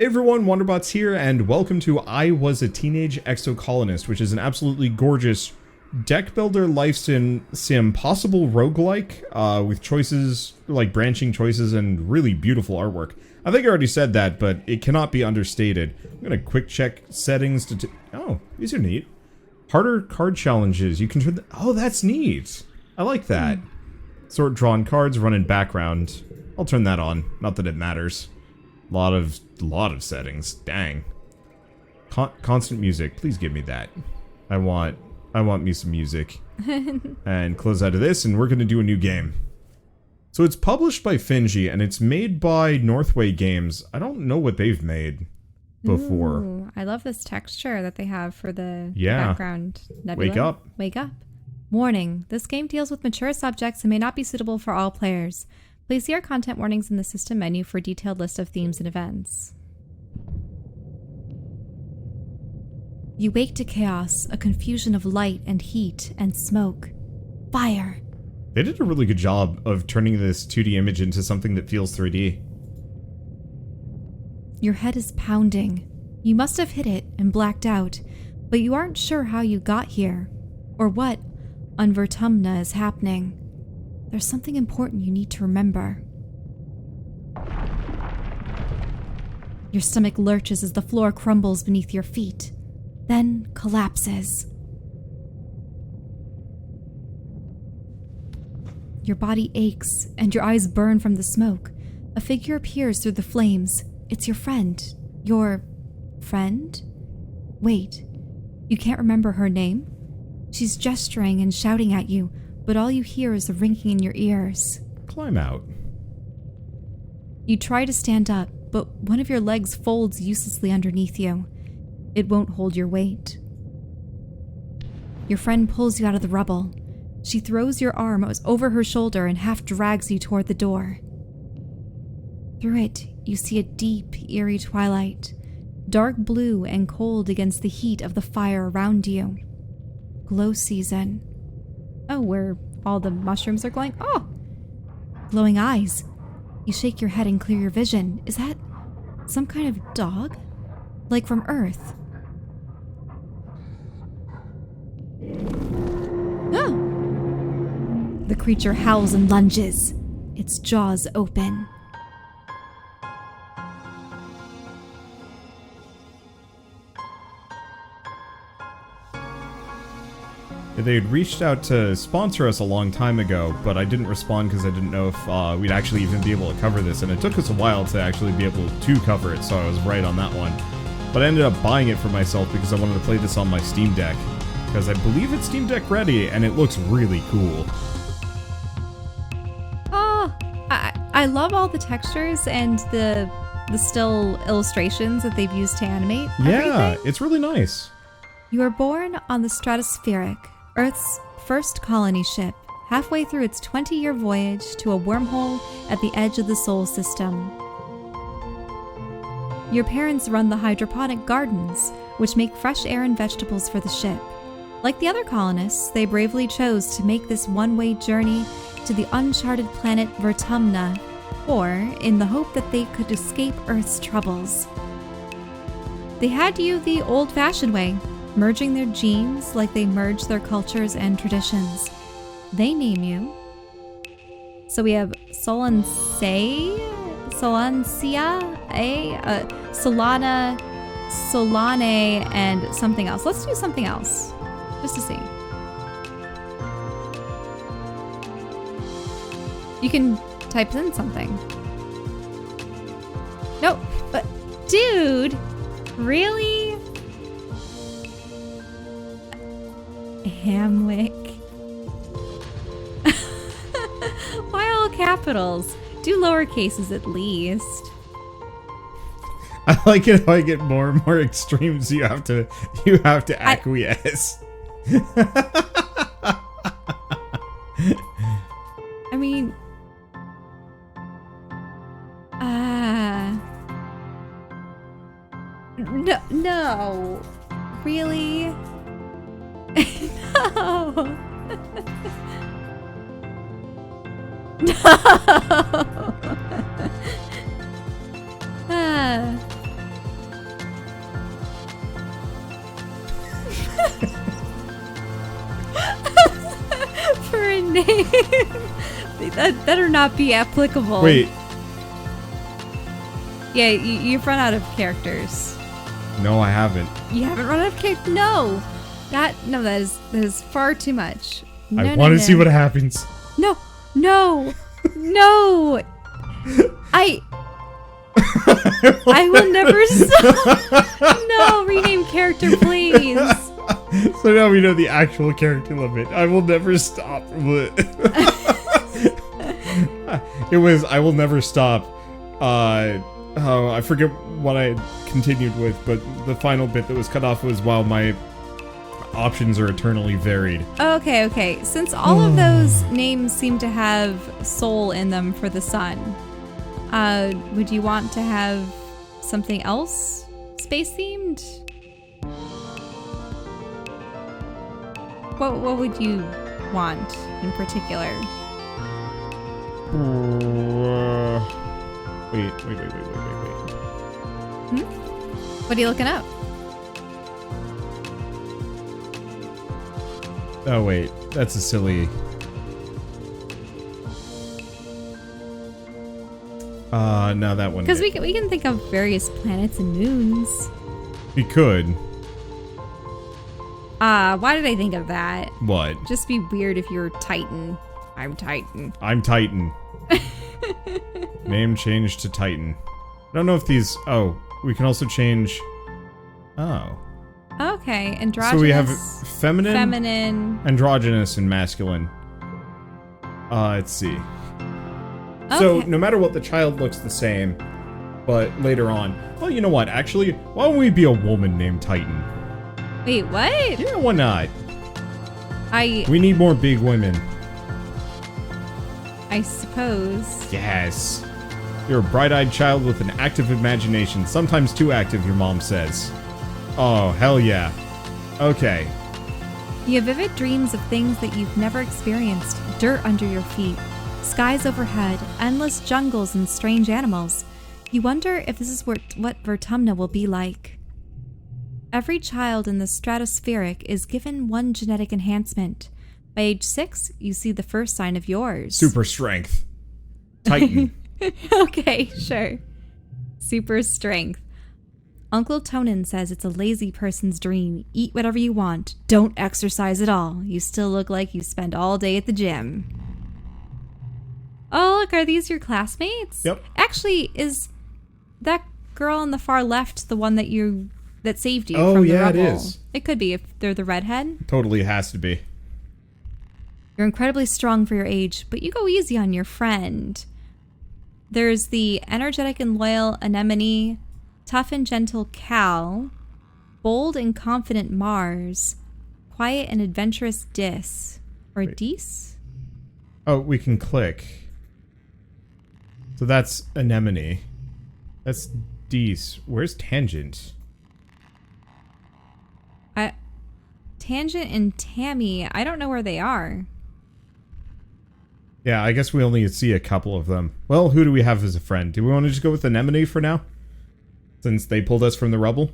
Hey everyone, Wanderbots here, and welcome to I Was a Teenage Exocolonist, which is an absolutely gorgeous deck builder life sim possible roguelike, with choices, like branching choices and really beautiful artwork. I think I already said that, but it cannot be understated. I'm gonna quick check settings to oh, these are neat. Harder card challenges, you can turn oh, that's neat. I like that. Sort drawn cards, run in background. I'll turn that on, not that it matters. Lot of settings. Dang. Constant music. Please give me that. I want me some music. And close out of this, and we're gonna do a new game. So it's published by Finji, and it's made by Northway Games. I don't know what they've made before. Ooh, I love this texture that they have for the Yeah. background nebula. Wake up. Wake up. Warning. This game deals with mature subjects and may not be suitable for all players. Please see our content warnings in the system menu for a detailed list of themes and events. You wake to chaos, a confusion of light and heat and smoke. Fire. They did a really good job of turning this 2D image into something that feels 3D. Your head is pounding. You must have hit it and blacked out, but you aren't sure how you got here, or what on Vertumna is happening. There's something important you need to remember. Your stomach lurches as the floor crumbles beneath your feet, then collapses. Your body aches and your eyes burn from the smoke. A figure appears through the flames. It's your friend. Your friend? Wait, you can't remember her name? She's gesturing and shouting at you, but all you hear is the ringing in your ears. Climb out. You try to stand up, but one of your legs folds uselessly underneath you. It won't hold your weight. Your friend pulls you out of the rubble. She throws your arm over her shoulder and half drags you toward the door. Through it, you see a deep, eerie twilight, dark blue and cold against the heat of the fire around you. Glow season. Oh, where all the mushrooms are glowing? Oh! Glowing eyes. You shake your head and clear your vision. Is that some kind of dog? Like from Earth? Oh! The creature howls and lunges, its jaws open. They had reached out to sponsor us a long time ago, but I didn't respond because I didn't know if we'd actually even be able to cover this, and it took us a while to actually be able to cover it, so I was right on that one. But I ended up buying it for myself because I wanted to play this on my Steam Deck, because I believe it's Steam Deck ready, and it looks really cool. Oh, I love all the textures and the still illustrations that they've used to animate Yeah, everything. it's really nice. You were born on the Stratospheric, Earth's first colony ship, halfway through its 20-year voyage to a wormhole at the edge of the Sol system. Your parents run the hydroponic gardens, which make fresh air and vegetables for the ship. Like the other colonists, they bravely chose to make this one-way journey to the uncharted planet Vertumna, or in the hope that they could escape Earth's troubles. They had you the old-fashioned way, merging their genes like they merge their cultures and traditions. They name you. So we have Solancia, Solana, Solane, and something else. Let's do something else, just to see. You can type in something. No, but dude, really? Hamwick. Why all capitals? Do lower cases at least. I like it how I get more and more extreme, so you have to acquiesce. I mean, no, really? No. No. name. That better not be applicable. Wait. Yeah, you've run out of characters. No, I haven't. You haven't run out of characters? No. That is far too much. I want to see what happens. No. I will never stop. No, rename character, please. So now we know the actual character limit. I will never stop. It was I will never stop. I forget what I continued with, but the final bit that was cut off was while my options are eternally varied. Okay. Since all of those names seem to have soul in them for the sun, would you want to have something else space themed? What would you want in particular? Wait. What are you looking up? Oh wait, that's a silly. No, that one. Because we can think of various planets and moons. We could. Why did I think of that? What? Just be weird if you're Titan. I'm Titan. I'm Titan. Name changed to Titan. I don't know if these... Oh, we can also change... Oh. Okay, androgynous. So we have feminine, androgynous, and masculine. Let's see. Okay. So, no matter what, the child looks the same, but later on... Well, you know what? Actually, why don't we be a woman named Titan? Wait, what? Yeah, why not? We need more big women. I suppose. Yes. You're a bright-eyed child with an active imagination. Sometimes too active, your mom says. Oh, hell yeah. Okay. You have vivid dreams of things that you've never experienced. Dirt under your feet, skies overhead, endless jungles and strange animals. You wonder if this is what Vertumna will be like. Every child in the stratospheric is given one genetic enhancement. By age 6, you see the first sign of yours. Super strength. Titan. Okay, sure. Super strength. Uncle Tonin says it's a lazy person's dream. Eat whatever you want. Don't exercise at all. You still look like you spend all day at the gym. Oh, look, are these your classmates? Yep. Actually, is that girl on the far left the one that saved you Oh, from the yeah, rubble? it is. It could be if they're the redhead. Totally has to be. You're incredibly strong for your age, but you go easy on your friend. There's the energetic and loyal Anemone, tough and gentle Cal, bold and confident Mars, quiet and adventurous Dis. Or Dis? Oh, we can click. So that's Anemone. That's Dis. Where's Tangent? Tangent and Tammy, I don't know where they are. Yeah, I guess we only see a couple of them. Well, who do we have as a friend? Do we want to just go with Anemone for now? Since they pulled us from the rubble?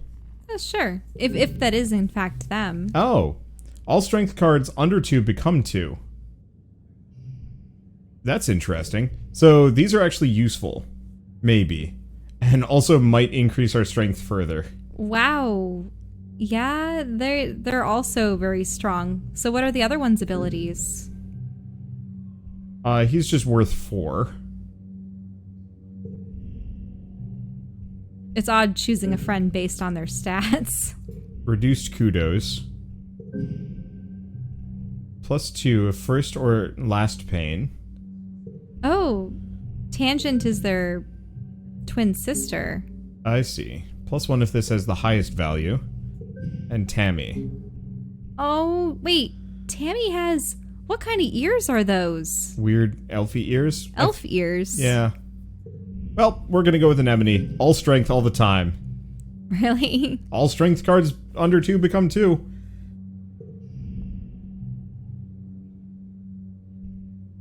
Sure. If that is in fact them. Oh. All strength cards under 2 become 2. That's interesting. So these are actually useful. Maybe. And also might increase our strength further. Wow. Yeah, they're also very strong. So what are the other one's abilities? He's just worth 4. It's odd choosing a friend based on their stats. Reduced kudos. +2 of first or last pain. Oh, Tangent is their twin sister. I see. +1 if this has the highest value. And Tammy. Oh, wait. Tammy has... What kind of ears are those? Weird elfy ears? Elf ears. Yeah. Well, we're gonna go with Anemone. All strength all the time. Really? All strength cards under 2 become 2.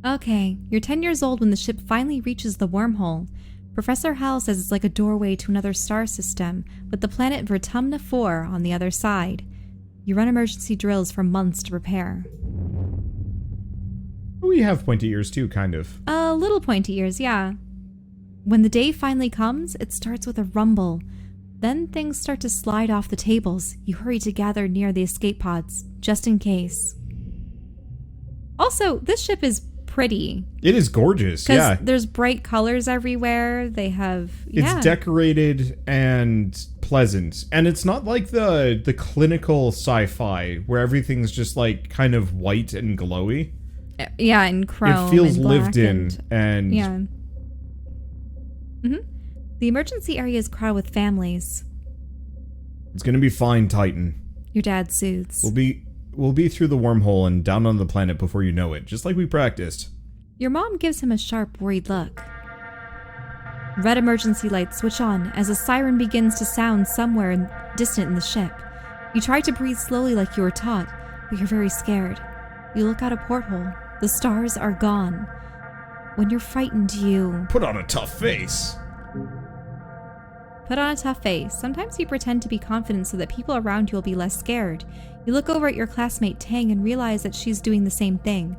Okay, you're 10 years old when the ship finally reaches the wormhole. Professor Hal says it's like a doorway to another star system, with the planet Vertumna 4 on the other side. You run emergency drills for months to prepare. We have pointy ears too, kind of. Little pointy ears, yeah. When the day finally comes, it starts with a rumble. Then things start to slide off the tables. You hurry to gather near the escape pods, just in case. Also, this ship is pretty. It is gorgeous, yeah. Because there's bright colors everywhere. They have, It's decorated and pleasant. And it's not like the clinical sci-fi where everything's just like kind of white and glowy. Yeah, and chrome. It feels and black lived in and yeah. The emergency area is crowded with families. It's gonna be fine, Titan. Your dad soothes. We'll be through the wormhole and down on the planet before you know it, just like we practiced. Your mom gives him a sharp, worried look. Red emergency lights switch on as a siren begins to sound somewhere distant in the ship. You try to breathe slowly like you were taught, but you're very scared. You look out a porthole. The stars are gone. When you're frightened, you put on a tough face. Put on a tough face. Sometimes you pretend to be confident so that people around you will be less scared. You look over at your classmate Tang and realize that she's doing the same thing.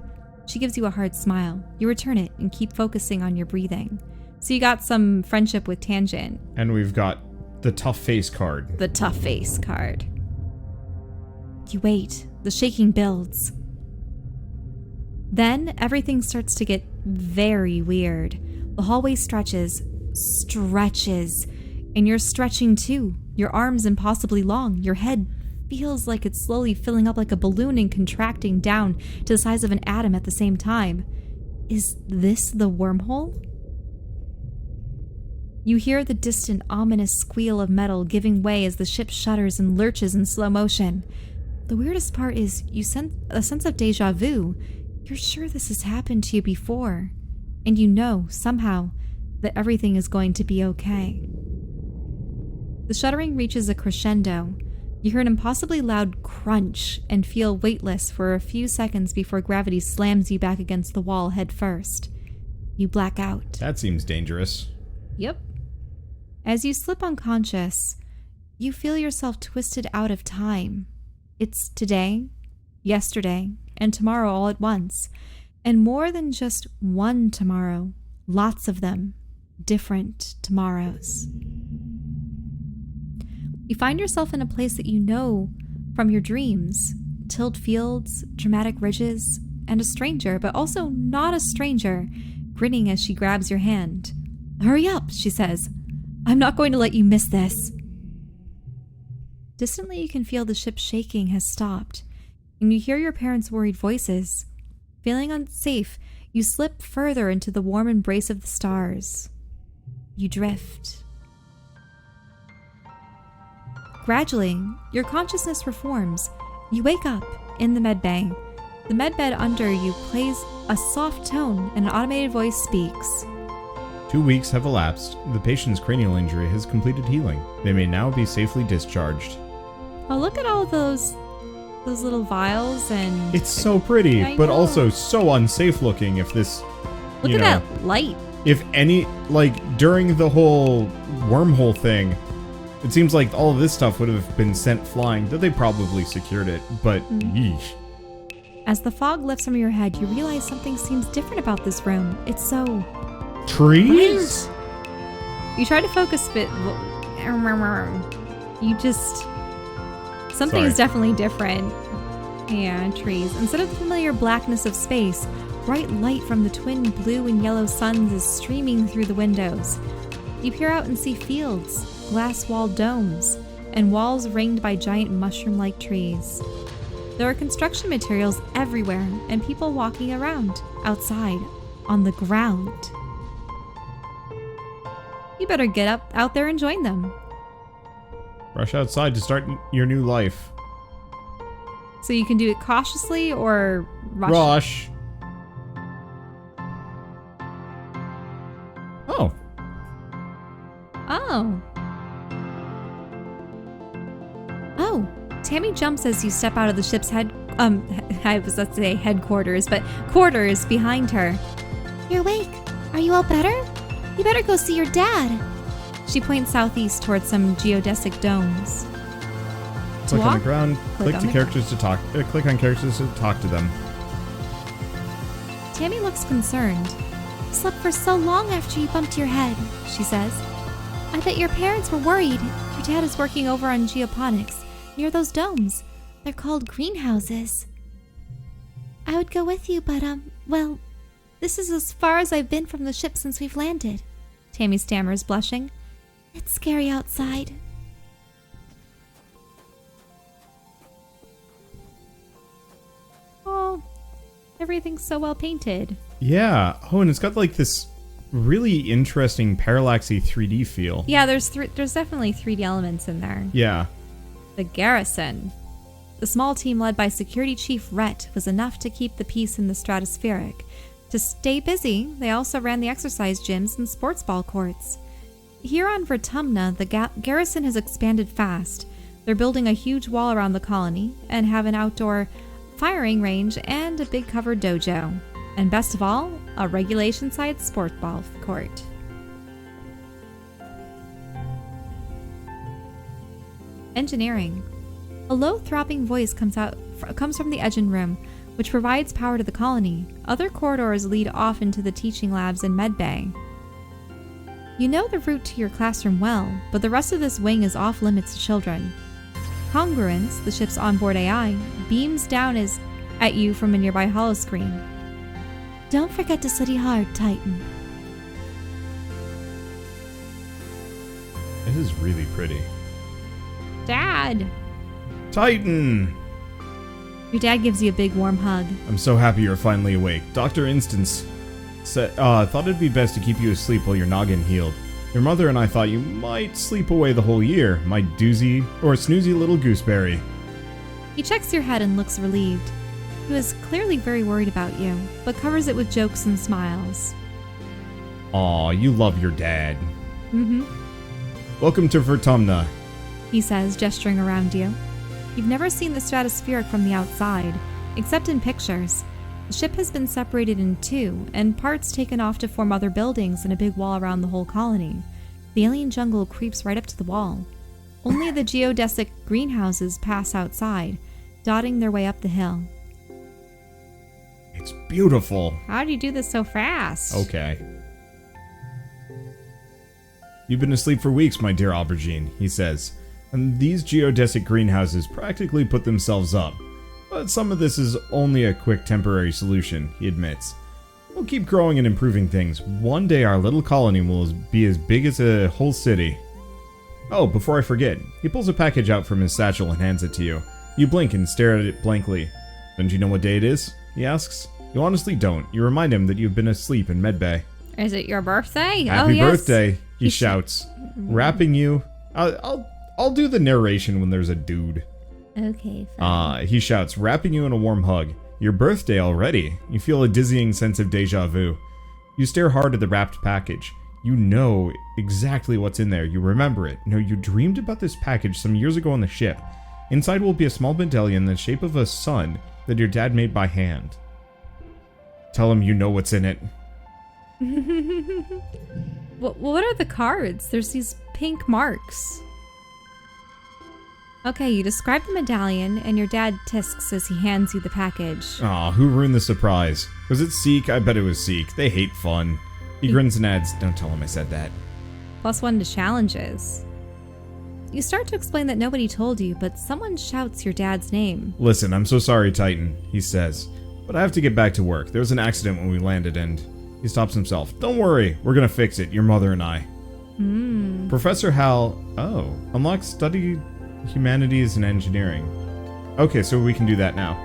She gives you a hard smile. You return it and keep focusing on your breathing. So you got some friendship with Tangent. And we've got the tough face card. The tough face card. You wait. The shaking builds. Then everything starts to get very weird. The hallway stretches, and you're stretching too. Your arms impossibly long. Your head feels like it's slowly filling up like a balloon and contracting down to the size of an atom at the same time. Is this the wormhole? You hear the distant, ominous squeal of metal giving way as the ship shudders and lurches in slow motion. The weirdest part is you sense a sense of deja vu. You're sure this has happened to you before, and you know, somehow, that everything is going to be okay. The shuddering reaches a crescendo. You hear an impossibly loud crunch and feel weightless for a few seconds before gravity slams you back against the wall head first. You black out. That seems dangerous. Yep. As you slip unconscious, you feel yourself twisted out of time. It's today, yesterday, and tomorrow all at once. And more than just one tomorrow, lots of them, different tomorrows. You find yourself in a place that you know from your dreams. Tilled fields, dramatic ridges, and a stranger, but also not a stranger, grinning as she grabs your hand. "Hurry up," she says. "I'm not going to let you miss this." Distantly, you can feel the ship shaking has stopped, and you hear your parents' worried voices. Feeling unsafe, you slip further into the warm embrace of the stars. You drift. Gradually, your consciousness reforms. You wake up in the medbay. The medbed under you plays a soft tone, and an automated voice speaks. 2 weeks have elapsed. The patient's cranial injury has completed healing. They may now be safely discharged. Oh, look at all those little vials and... It's so pretty, but also so unsafe looking if this, Look at that light. If any, like, during the whole wormhole thing, it seems like all of this stuff would have been sent flying, though they probably secured it, but yeesh. As the fog lifts from your head, you realize something seems different about this room. It's so... Trees? You try to focus, but you just... Something's definitely different. Yeah, trees. Instead of the familiar blackness of space, bright light from the twin blue and yellow suns is streaming through the windows. You peer out and see fields, glass-walled domes, and walls ringed by giant mushroom-like trees. There are construction materials everywhere and people walking around, outside, on the ground. You better get out there and join them. Rush outside to start your new life. So you can do it cautiously or rush. Oh. Oh. Oh. Tammy jumps as you step out of the ship's I was about to say headquarters, but quarters behind her. "You're awake. Are you all better? You better go see your dad." She points southeast towards some geodesic domes. Click on the ground. Click on characters to talk. Click on characters to talk to them. Tammy looks concerned. Slept for so long after you bumped your head, she says. I bet your parents were worried. Your dad is working over on geoponics, near those domes. They're called greenhouses. I would go with you, but, well, this is as far as I've been from the ship since we've landed. Tammy stammers, blushing. It's scary outside. Oh, everything's so well painted. Yeah. Oh, and it's got like this really interesting parallaxy 3D feel. Yeah, there's definitely 3D elements in there. Yeah. The garrison. The small team led by Security Chief Rhett was enough to keep the peace in the stratospheric. To stay busy, they also ran the exercise gyms and sports ball courts. Here on Vertumna, the garrison has expanded fast. They're building a huge wall around the colony and have an outdoor firing range and a big covered dojo. And best of all, a regulation-side sport ball court. Engineering. A low throbbing voice comes from the engine room, which provides power to the colony. Other corridors lead off into the teaching labs and medbay. You know the route to your classroom well, but the rest of this wing is off limits to children. Congruence, the ship's onboard AI, beams down at you from a nearby holoscreen. Don't forget to study hard, Titan. It is really pretty. Dad! Titan! Your dad gives you a big warm hug. I'm so happy you're finally awake. Dr. Instance thought it'd be best to keep you asleep while your noggin healed. Your mother and I thought you might sleep away the whole year, my snoozy little gooseberry. He checks your head and looks relieved. He was clearly very worried about you, but covers it with jokes and smiles. Aw, you love your dad. Mm-hmm. Welcome to Vertumna, he says, gesturing around you. You've never seen the stratospheric from the outside, except in pictures. The ship has been separated in two, and parts taken off to form other buildings and a big wall around the whole colony. The alien jungle creeps right up to the wall. Only the geodesic greenhouses pass outside, dotting their way up the hill. It's beautiful. How do you do this so fast? Okay. You've been asleep for weeks, my dear aubergine, he says. And these geodesic greenhouses practically put themselves up. But some of this is only a quick temporary solution, he admits. We'll keep growing and improving things. One day our little colony will be as big as a whole city. Oh, before I forget, he pulls a package out from his satchel and hands it to you. You blink and stare at it blankly. Don't you know what day it is? He asks. You honestly don't. You remind him that you've been asleep in medbay. Is it your birthday? Happy yes. birthday, he shouts, wrapping you. I'll do the narration when there's a dude. Okay, fine. He shouts, wrapping you in a warm hug. Your birthday already. You feel a dizzying sense of deja vu. You stare hard at the wrapped package. You know exactly what's in there. You remember it. No, you dreamed about this package some years ago on the ship. Inside will be a small medallion in the shape of a sun that your dad made by hand. Tell him you know what's in it. What are the cards? There's these pink marks. Okay, you describe the medallion, and your dad tisks as he hands you the package. Aw, who ruined the surprise? Was it Seek? I bet it was Seek. They hate fun. He grins and adds, don't tell him I said that. +1 to challenges. You start to explain that nobody told you, but someone shouts your dad's name. Listen, I'm so sorry, Titan, he says. But I have to get back to work. There was an accident when we landed and... He stops himself. Don't worry, we're gonna fix it, your mother and I. Professor Hal... Oh, unlock study Humanities and Engineering. Okay, so we can do that now.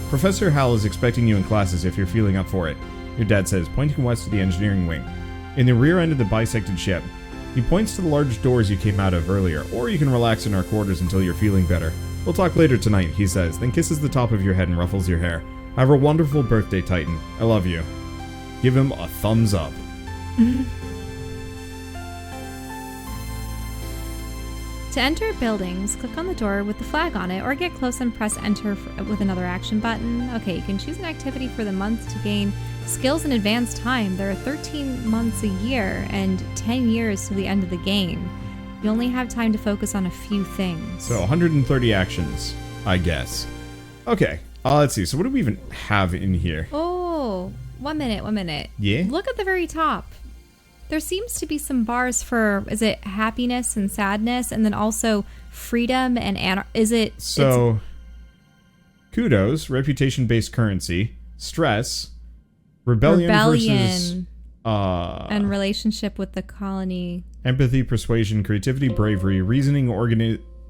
Professor Hal is expecting you in classes if you're feeling up for it. Your dad says, pointing west to the engineering wing. In the rear end of the bisected ship. He points to the large doors you came out of earlier, or you can relax in our quarters until you're feeling better. We'll talk later tonight, he says, then kisses the top of your head and ruffles your hair. Have a wonderful birthday, Titan. I love you. Give him a thumbs up. To enter buildings, click on the door with the flag on it, or get close and press enter with another action button. Okay, you can choose an activity for the month to gain skills in advanced time. There are 13 months a year and 10 years to the end of the game. You only have time to focus on a few things. So 130 actions, I guess. Okay, let's see. So what do we even have in here? Oh, 1 minute, 1 minute. Yeah? Look at the very top. There seems to be some bars for, is it happiness and sadness, and then also freedom and is it? So, kudos, reputation-based currency, stress, rebellion versus... and relationship with the colony. Empathy, persuasion, creativity, bravery, reasoning,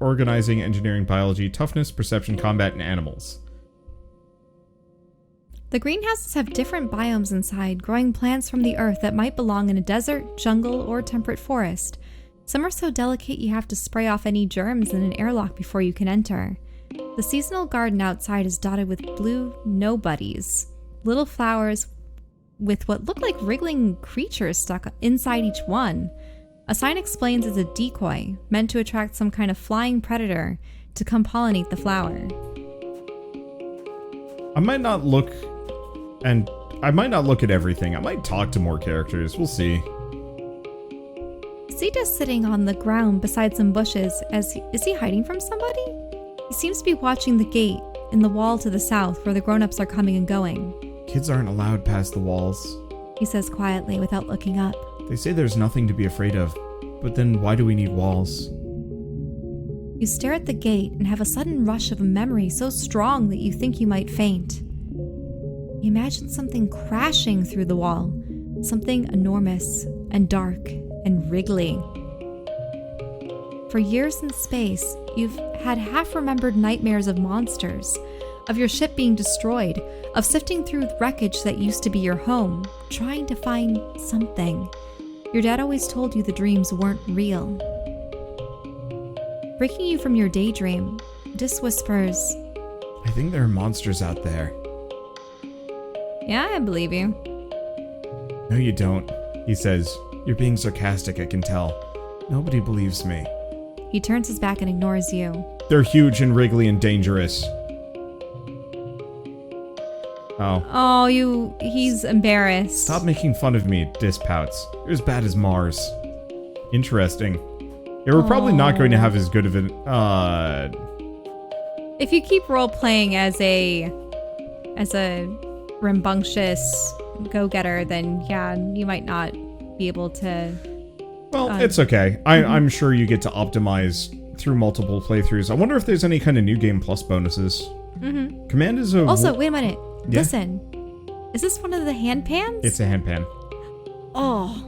organizing, engineering, biology, toughness, perception, combat, and animals. The greenhouses have different biomes inside, growing plants from the earth that might belong in a desert, jungle, or temperate forest. Some are so delicate you have to spray off any germs in an airlock before you can enter. The seasonal garden outside is dotted with blue nobodies, little flowers with what look like wriggling creatures stuck inside each one. A sign explains it's a decoy, meant to attract some kind of flying predator to come pollinate the flower. I might not look at everything. I might talk to more characters. We'll see. Sita's sitting on the ground beside some bushes. Is he hiding from somebody? He seems to be watching the gate in the wall to the south where the grown-ups are coming and going. Kids aren't allowed past the walls, he says quietly without looking up. They say there's nothing to be afraid of, but then why do we need walls? You stare at the gate and have a sudden rush of a memory so strong that you think you might faint. You imagine something crashing through the wall, something enormous and dark and wriggly. For years in space, you've had half-remembered nightmares of monsters, of your ship being destroyed, of sifting through wreckage that used to be your home, trying to find something. Your dad always told you the dreams weren't real. Breaking you from your daydream, Dis whispers, I think there are monsters out there. Yeah, I believe you. No, you don't, he says. You're being sarcastic, I can tell. Nobody believes me. He turns his back and ignores you. They're huge and wriggly and dangerous. Oh. He's embarrassed. Stop making fun of me, Dis pouts. You're as bad as Mars. Interesting. Yeah, we're probably not going to have as good of an, If you keep role-playing as a rambunctious go-getter, then yeah, you might not be able to... Well, it's okay. I'm sure you get to optimize through multiple playthroughs. I wonder if there's any kind of New Game Plus bonuses. Mm-hmm. Command is a... Also, wait a minute. Yeah? Listen. Is this one of the hand pans? It's a hand pan. Oh.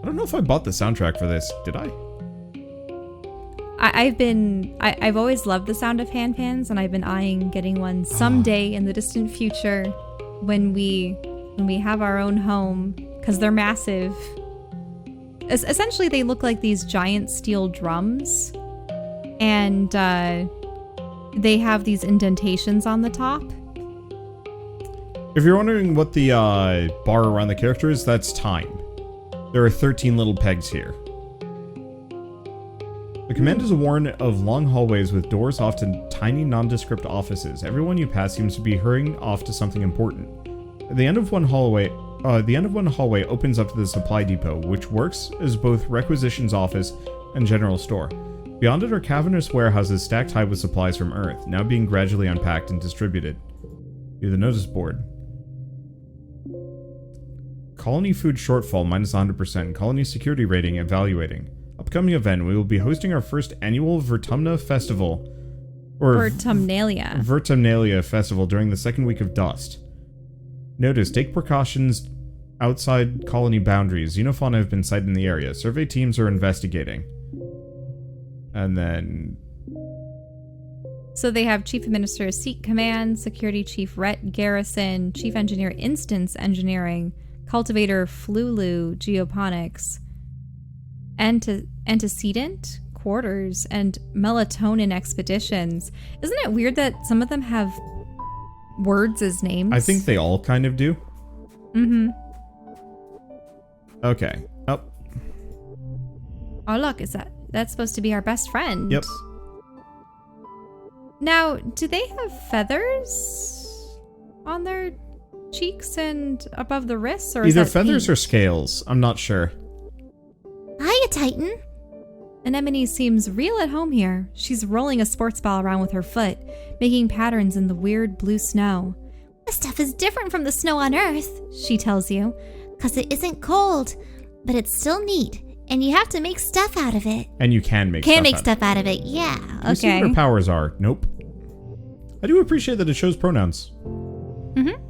I don't know if I bought the soundtrack for this. Did I? I've always loved the sound of hand pans, and I've been eyeing getting one someday in the distant future when we have our own home, because they're massive. Essentially, they look like these giant steel drums, and they have these indentations on the top. If you're wondering what the bar around the character is, that's time. There are 13 little pegs here. The command is a warren of long hallways with doors off to tiny nondescript offices. Everyone you pass seems to be hurrying off to something important. At the end of one hallway opens up to the supply depot, which works as both requisitions office and general store. Beyond it are cavernous warehouses stacked high with supplies from Earth, now being gradually unpacked and distributed. View the notice board. Colony food shortfall minus 100%. Colony security rating evaluating. Upcoming event, we will be hosting our first annual Vertumna festival. Or Vertumnalia festival during the second week of Dust. Notice, take precautions outside colony boundaries. Xenofauna have been sighted in the area. Survey teams are investigating. And then... So they have Chief Administrator Seat Command, Security Chief Rhett Garrison, Chief Engineer Instance Engineering, Cultivator Flulu Geoponics, Antecedent Quarters, and Melatonin Expeditions. Isn't it weird that some of them have words as names? I think they all kind of do. Mm-hmm. Okay. Oh. Oh, look, that's supposed to be our best friend. Yep. Now, do they have feathers on their cheeks and above the wrists, or is either that feathers paint? or scales? I'm not sure. Hiya, Titan. Anemone seems real at home here. She's rolling a sports ball around with her foot, making patterns in the weird blue snow. This stuff is different from the snow on Earth, she tells you, because it isn't cold, but it's still neat, and you have to make stuff out of it. And you can make stuff out of it, yeah. Okay. You see what her powers are? Nope. I do appreciate that it shows pronouns. Mm-hmm.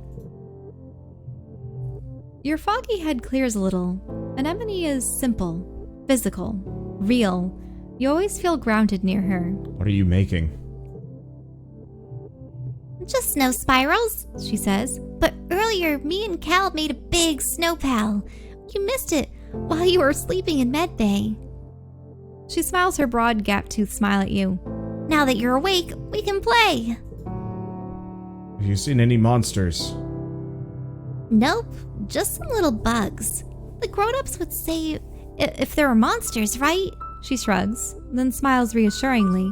Your foggy head clears a little. Anemone is simple, physical, real. You always feel grounded near her. What are you making? Just snow spirals, she says. But earlier, me and Cal made a big snow pal. You missed it while you were sleeping in medbay. She smiles her broad gap-toothed smile at you. Now that you're awake, we can play. Have you seen any monsters? Nope, just some little bugs. The grown-ups would say if there were monsters, right? She shrugs, then smiles reassuringly.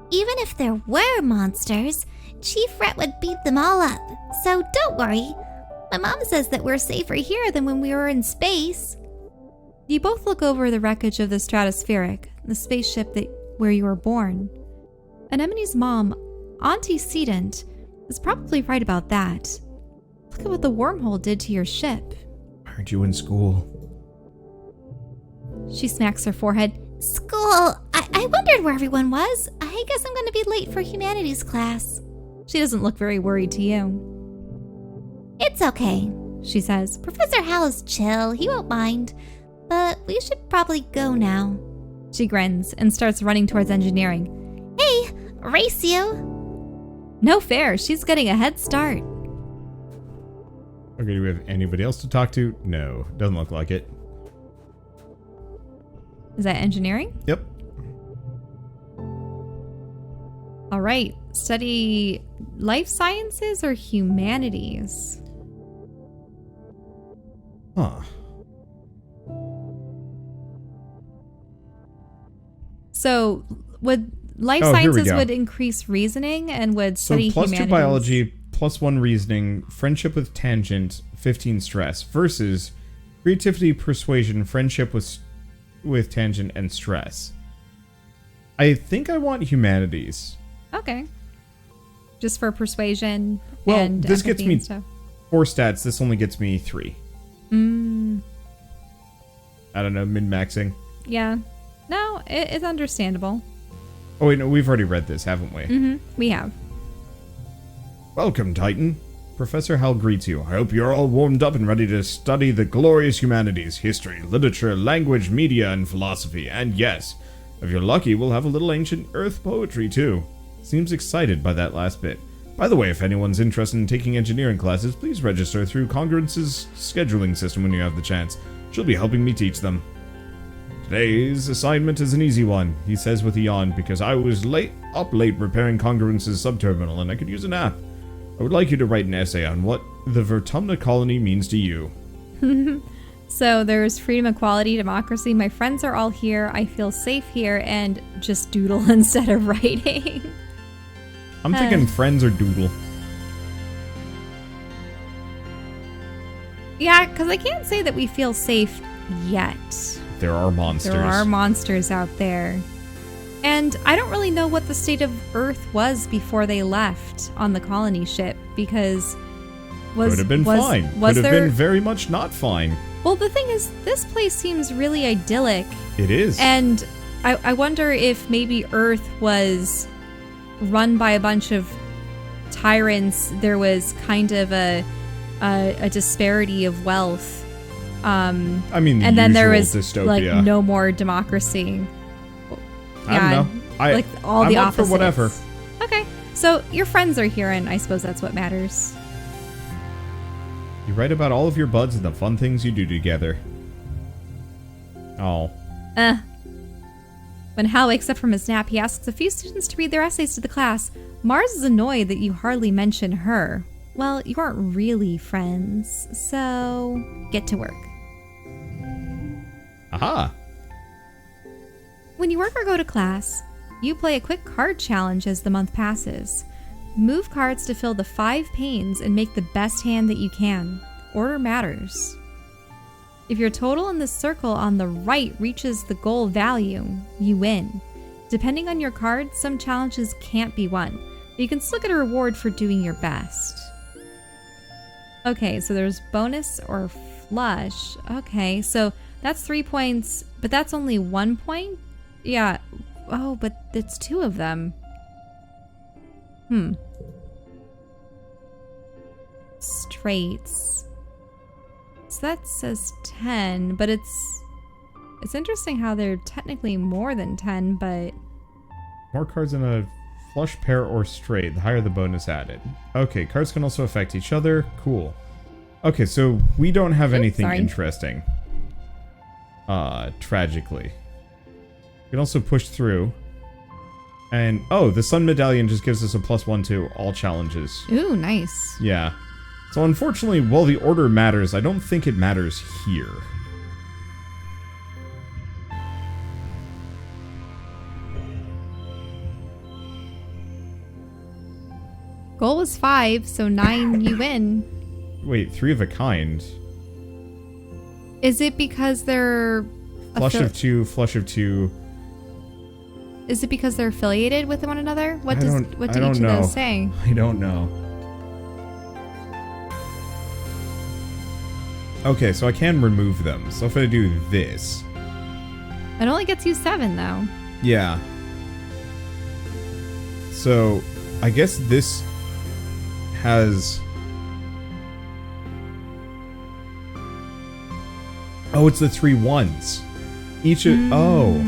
Even if there were monsters, Chief Rhett would beat them all up, so don't worry. My mom says that we're safer here than when we were in space. You both look over the wreckage of the Stratospheric, the spaceship where you were born. Anemone's mom, Auntie Sedent, is probably right about that. Look at what the wormhole did to your ship. Aren't you in school? She smacks her forehead. School? I wondered where everyone was. I guess I'm going to be late for humanities class. She doesn't look very worried to you. It's okay, she says. Professor Hal is chill. He won't mind. But we should probably go now. She grins and starts running towards engineering. Hey, race you. No fair. She's getting a head start. Okay, do we have anybody else to talk to? No, doesn't look like it. Is that engineering? Yep. All right. Study life sciences or humanities? Huh. So would life sciences would increase reasoning and would study humanities? So +2 biology, +1 reasoning, friendship with tangent, 15 stress, versus creativity, persuasion, friendship with tangent, and stress. I think I want humanities. Okay. Just for persuasion. Well, and this gets me stuff. 4 stats. This only gets me 3. I don't know, min-maxing. Yeah. No, it's understandable. Oh wait, no, we've already read this, haven't we? Mm-hmm. We have. Welcome, Titan. Professor Hal greets you. I hope you're all warmed up and ready to study the glorious humanities, history, literature, language, media, and philosophy. And yes, if you're lucky, we'll have a little ancient Earth poetry too. Seems excited by that last bit. By the way, if anyone's interested in taking engineering classes, please register through Congruence's scheduling system when you have the chance. She'll be helping me teach them. Today's assignment is an easy one, he says with a yawn, because I was up late repairing Congruence's subterminal and I could use a nap. I would like you to write an essay on what the Vertumna colony means to you. So there's freedom, equality, democracy. My friends are all here. I feel safe here, and just doodle instead of writing. I'm thinking friends or doodle. Yeah, because I can't say that we feel safe yet. There are monsters. There are monsters out there. And I don't really know what the state of Earth was before they left on the colony ship, because could have been fine. Could have been very much not fine. Well, the thing is, this place seems really idyllic. It is. And I wonder if maybe Earth was run by a bunch of tyrants. There was kind of a disparity of wealth. I mean, and then there was dystopia. Like no more democracy. I don't know. Like all the opposites. I'm up for whatever. Okay, so your friends are here, and I suppose that's what matters. You write about all of your buds and the fun things you do together. Oh. When Hal wakes up from his nap, he asks a few students to read their essays to the class. Mars is annoyed that you hardly mention her. Well, you aren't really friends, so get to work. Aha! When you work or go to class, you play a quick card challenge as the month passes. Move cards to fill the 5 panes and make the best hand that you can. Order matters. If your total in the circle on the right reaches the goal value, you win. Depending on your card, some challenges can't be won, but you can still get a reward for doing your best. Okay, so there's bonus or flush. Okay, so that's 3 points, but that's only 1 point? Yeah. Oh, but it's 2 of them. Straits. So that says 10, but it's interesting how they're technically more than 10, but... More cards in a flush, pair, or straight. The higher the bonus added. Okay, cards can also affect each other. Cool. Okay, so we don't have anything interesting. Tragically. We can also push through. And, oh, the Sun Medallion just gives us a +1 to all challenges. Ooh, nice. Yeah. So unfortunately, while the order matters, I don't think it matters here. Goal was 5, so 9 you win. Wait, 3 of a kind. Is it because they're... Flush of 2, flush of 2. Is it because they're affiliated with one another? What did each of those say? I don't know. Okay, so I can remove them. So if I do this... It only gets you 7, though. Yeah. So, I guess this has... Oh, it's the 3 ones. Each of... Oh.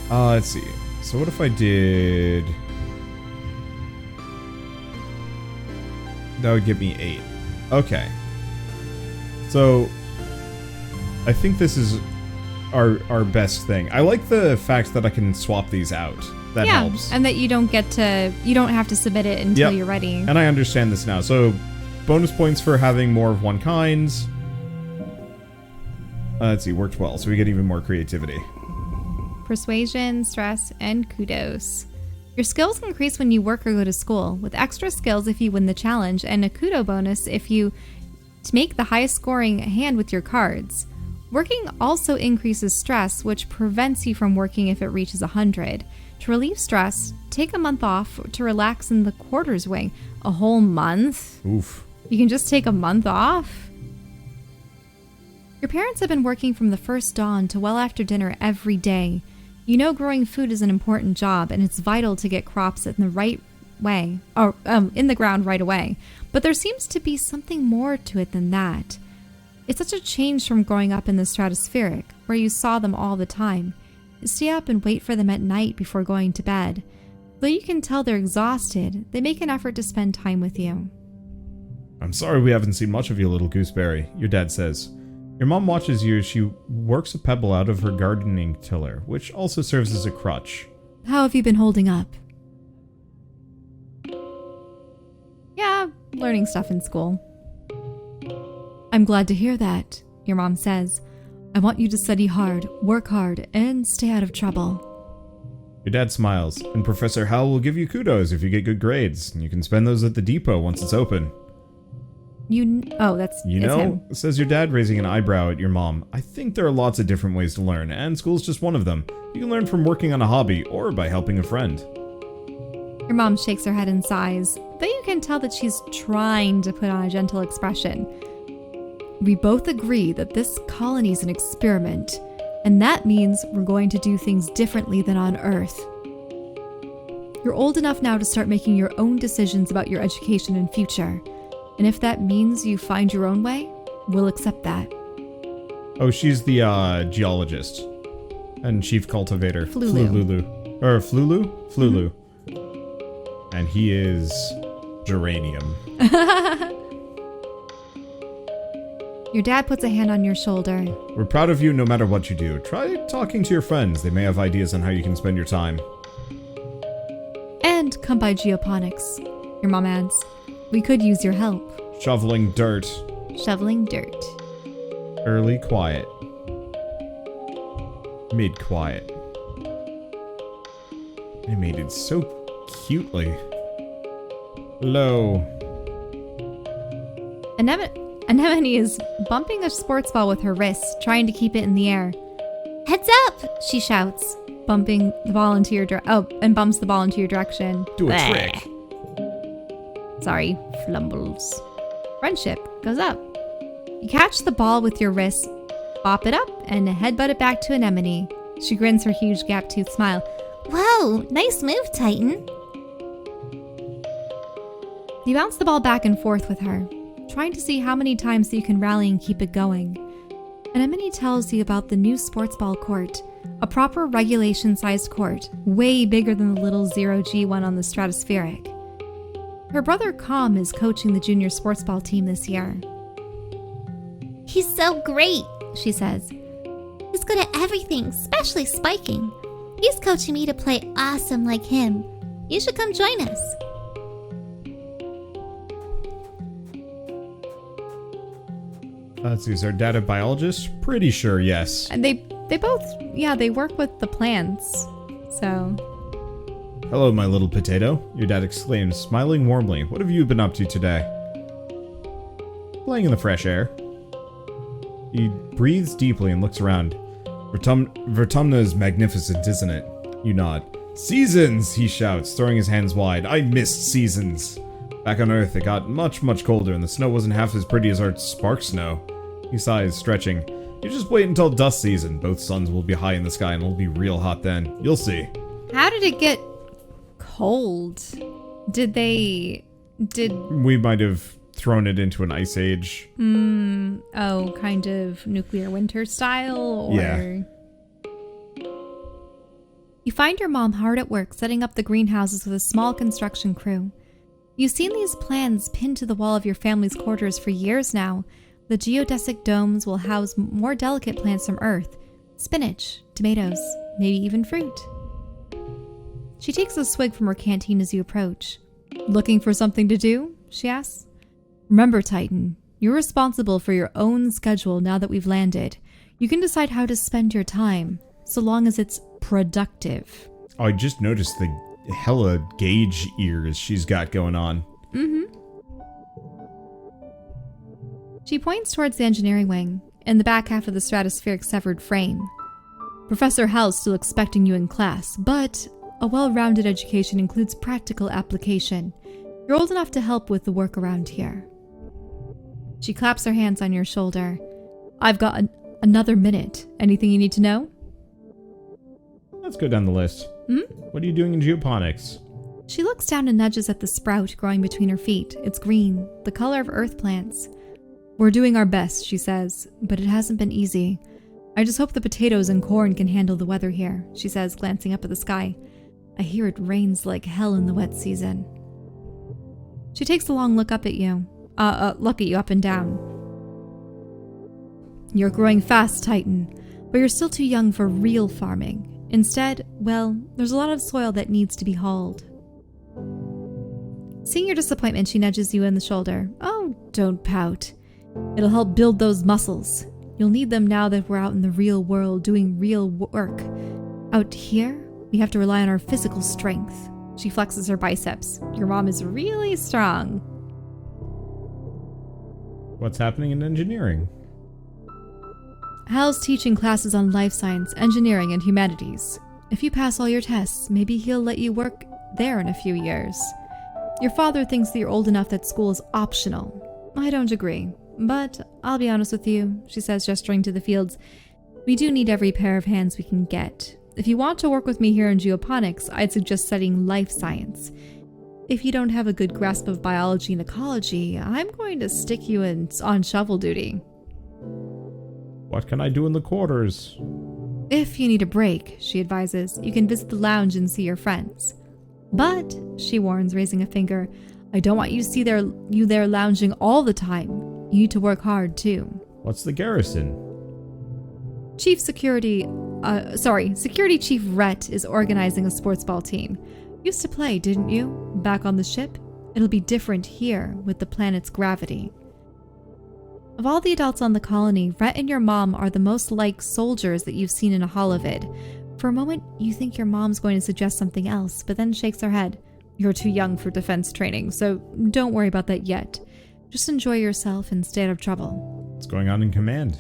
Let's see. So what if I did... That would give me 8. Okay. So, I think this is our best thing. I like the fact that I can swap these out. That helps. And that you don't have to submit it until you're ready. And I understand this now. So, bonus points for having more of one kind. Let's see, worked well. So we get even more creativity. Persuasion, stress, and kudos. Your skills increase when you work or go to school, with extra skills if you win the challenge, and a kudo bonus if you make the highest scoring hand with your cards. Working also increases stress, which prevents you from working if it reaches 100. To relieve stress, take a month off to relax in the quarters wing. A whole month? Oof. You can just take a month off? Your parents have been working from the first dawn to well after dinner every day. You know growing food is an important job, and it's vital to get crops in the right way, or in the ground right away. But there seems to be something more to it than that. It's such a change from growing up in the stratospheric, where you saw them all the time. You stay up and wait for them at night before going to bed. Though you can tell they're exhausted, they make an effort to spend time with you. I'm sorry we haven't seen much of you, little gooseberry, your dad says. Your mom watches you as she works a pebble out of her gardening tiller, which also serves as a crutch. How have you been holding up? Yeah, learning stuff in school. I'm glad to hear that, your mom says. I want you to study hard, work hard, and stay out of trouble. Your dad smiles, and Professor Howell will give you kudos if you get good grades, and you can spend those at the depot once it's open. It's him. Says your dad, raising an eyebrow at your mom. I think there are lots of different ways to learn, and school's just one of them. You can learn from working on a hobby, or by helping a friend. Your mom shakes her head and sighs, though you can tell that she's trying to put on a gentle expression. We both agree that this colony's an experiment, and that means we're going to do things differently than on Earth. You're old enough now to start making your own decisions about your education and future. And if that means you find your own way, we'll accept that. Oh, she's the geologist and chief cultivator. Flulu. Or Flulu? Flulu. Mm-hmm. And he is geranium. Your dad puts a hand on your shoulder. We're proud of you no matter what you do. Try talking to your friends. They may have ideas on how you can spend your time. And come by geoponics, your mom adds. We could use your help. Shoveling dirt. Shoveling dirt. Early quiet. Mid quiet. Animated so cutely. Low. Anemone is bumping a sports ball with her wrist, trying to keep it in the air. Heads up! She shouts, bumping the ball into your and bumps the ball into your direction. Do a trick. Flumbles. Friendship goes up. You catch the ball with your wrist, bop it up, and headbutt it back to Anemone. She grins her huge gap-toothed smile. Whoa, nice move, Titan. You bounce the ball back and forth with her, trying to see how many times you can rally and keep it going. Anemone tells you about the new sports ball court, a proper regulation-sized court, way bigger than the little zero-G one on the Stratospheric. Her brother Calm is coaching the junior sports ball team this year. He's so great, she says. He's good at everything, especially spiking. He's coaching me to play awesome like him. You should come join us. Let's see, is our dad a biologist? Pretty sure, yes. And they both, they work with the plants, so... Hello, my little potato, your dad exclaims, smiling warmly. What have you been up to today? Playing in the fresh air. He breathes deeply and looks around. Vertumna is magnificent, isn't it? You nod. Seasons, he shouts, throwing his hands wide. I missed seasons. Back on Earth, it got much, much colder, and the snow wasn't half as pretty as our spark snow. He sighs, stretching. You just wait until dust season. Both suns will be high in the sky, and it'll be real hot then. You'll see. How did it get cold? We might have thrown it into an ice age. Kind of nuclear winter style, or... Yeah. You find your mom hard at work setting up the greenhouses with a small construction crew. You've seen these plans pinned to the wall of your family's quarters for years now. The geodesic domes will house more delicate plants from Earth. Spinach, tomatoes, maybe even fruit. She takes a swig from her canteen as you approach. Looking for something to do? She asks. Remember, Titan, you're responsible for your own schedule now that we've landed. You can decide how to spend your time, so long as it's productive. Oh, I just noticed the hella gauge ears she's got going on. She points towards the engineering wing, in the back half of the stratospheric severed frame. Professor Hal's still expecting you in class, but a well-rounded education includes practical application. You're old enough to help with the work around here. She claps her hands on your shoulder. I've got another minute. Anything you need to know? Let's go down the list. What are you doing in geoponics? She looks down and nudges at the sprout growing between her feet. It's green, the color of earth plants. We're doing our best, she says, but it hasn't been easy. I just hope the potatoes and corn can handle the weather here, she says, glancing up at the sky. I hear it rains like hell in the wet season. She takes a long look up at you. Look at you up and down. You're growing fast, Titan, but you're still too young for real farming. Instead, well, there's a lot of soil that needs to be hauled. Seeing your disappointment, she nudges you in the shoulder. Oh, don't pout. It'll help build those muscles. You'll need them now that we're out in the real world doing real work. Out here, we have to rely on our physical strength. She flexes her biceps. Your mom is really strong. What's happening in engineering? Hal's teaching classes on life science, engineering, and humanities. If you pass all your tests, maybe he'll let you work there in a few years. Your father thinks that you're old enough that school is optional. I don't agree, but I'll be honest with you, she says, gesturing to the fields. We do need every pair of hands we can get. If you want to work with me here in geoponics, I'd suggest studying life science. If you don't have a good grasp of biology and ecology, I'm going to stick you on shovel duty. What can I do in the quarters? If you need a break, she advises, you can visit the lounge and see your friends. But, she warns, raising a finger, I don't want you to see you there lounging all the time. You need to work hard, too. What's the garrison? Security Chief Rhett is organizing a sports ball team. Used to play, didn't you? Back on the ship? It'll be different here with the planet's gravity. Of all the adults on the colony, Rhett and your mom are the most like soldiers that you've seen in a holovid. For a moment, you think your mom's going to suggest something else, but then shakes her head. You're too young for defense training, so don't worry about that yet. Just enjoy yourself and stay out of trouble. What's going on in command?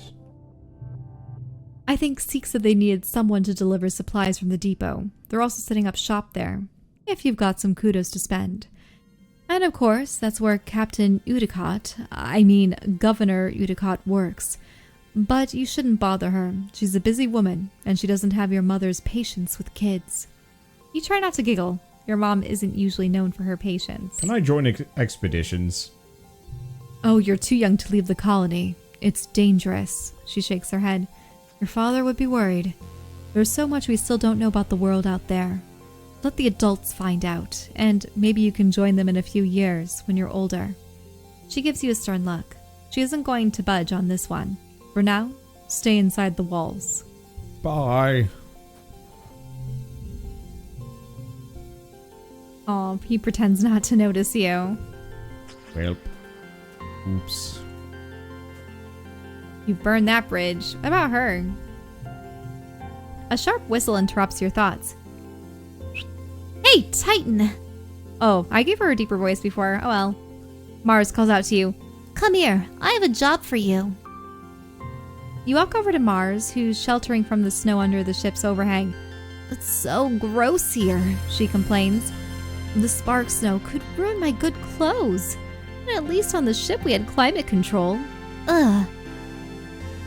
I think Seek said they needed someone to deliver supplies from the depot. They're also setting up shop there, if you've got some kudos to spend. I And of course, that's where Governor Udicott works. But you shouldn't bother her. She's a busy woman, and she doesn't have your mother's patience with kids. You try not to giggle. Your mom isn't usually known for her patience. Can I join expeditions? Oh, you're too young to leave the colony. It's dangerous. She shakes her head. Your father would be worried. There's so much we still don't know about the world out there. Let the adults find out, and maybe you can join them in a few years when you're older. She gives you a stern look. She isn't going to budge on this one. For now, stay inside the walls. Bye. Oh, he pretends not to notice you. Well, oops. You burned that bridge. What about her? A sharp whistle interrupts your thoughts. Hey, Titan! Oh, I gave her a deeper voice before. Oh well. Mars calls out to you. Come here, I have a job for you. You walk over to Mars, who's sheltering from the snow under the ship's overhang. It's so gross here, she complains. The spark snow could ruin my good clothes. And at least on the ship we had climate control. Ugh.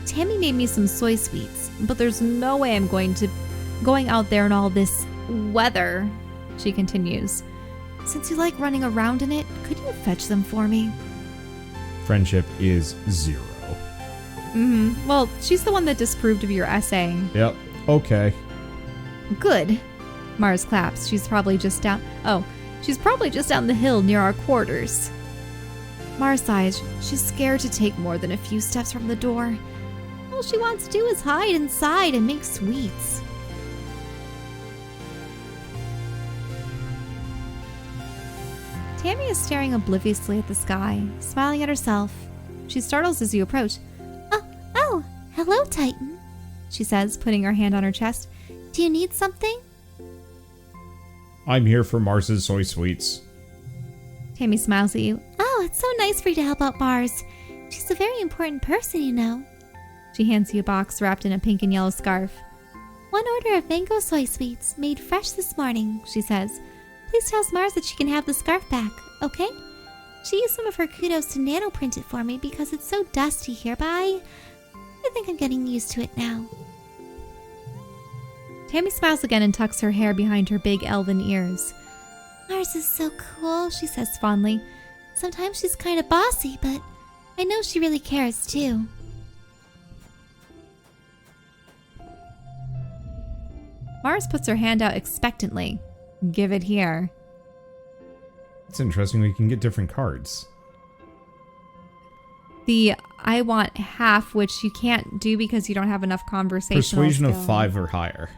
Tammy made me some soy sweets, but there's no way I'm going out there in all this weather, she continues. Since you like running around in it, could you fetch them for me? Friendship is 0. Well, she's the one that disapproved of your essay. Yep. Okay. Good. Mars claps. She's probably just down the hill near our quarters. Mars sighs. She's scared to take more than a few steps from the door. All she wants to do is hide inside and make sweets. Tammy is staring obliviously at the sky, smiling at herself. She startles as you approach. Oh, hello, Titan, She says, putting her hand on her chest. do you need something? I'm here for Mars's soy sweets. Tammy smiles at you. Oh, it's so nice for you to help out Mars. She's a very important person, you know. She hands you a box wrapped in a pink and yellow scarf. One order of mango soy sweets, made fresh this morning, she says. Please tell Mars that she can have the scarf back, okay? She used some of her kudos to nanoprint it for me because it's so dusty here, but I think I'm getting used to it now. Tammy smiles again and tucks her hair behind her big elven ears. Mars is so cool, she says fondly. Sometimes she's kind of bossy, but I know she really cares too. Mars puts her hand out expectantly. Give it here. It's interesting we can get different cards. The I want half, which you can't do because you don't have enough conversational Persuasion skill. of 5 or higher.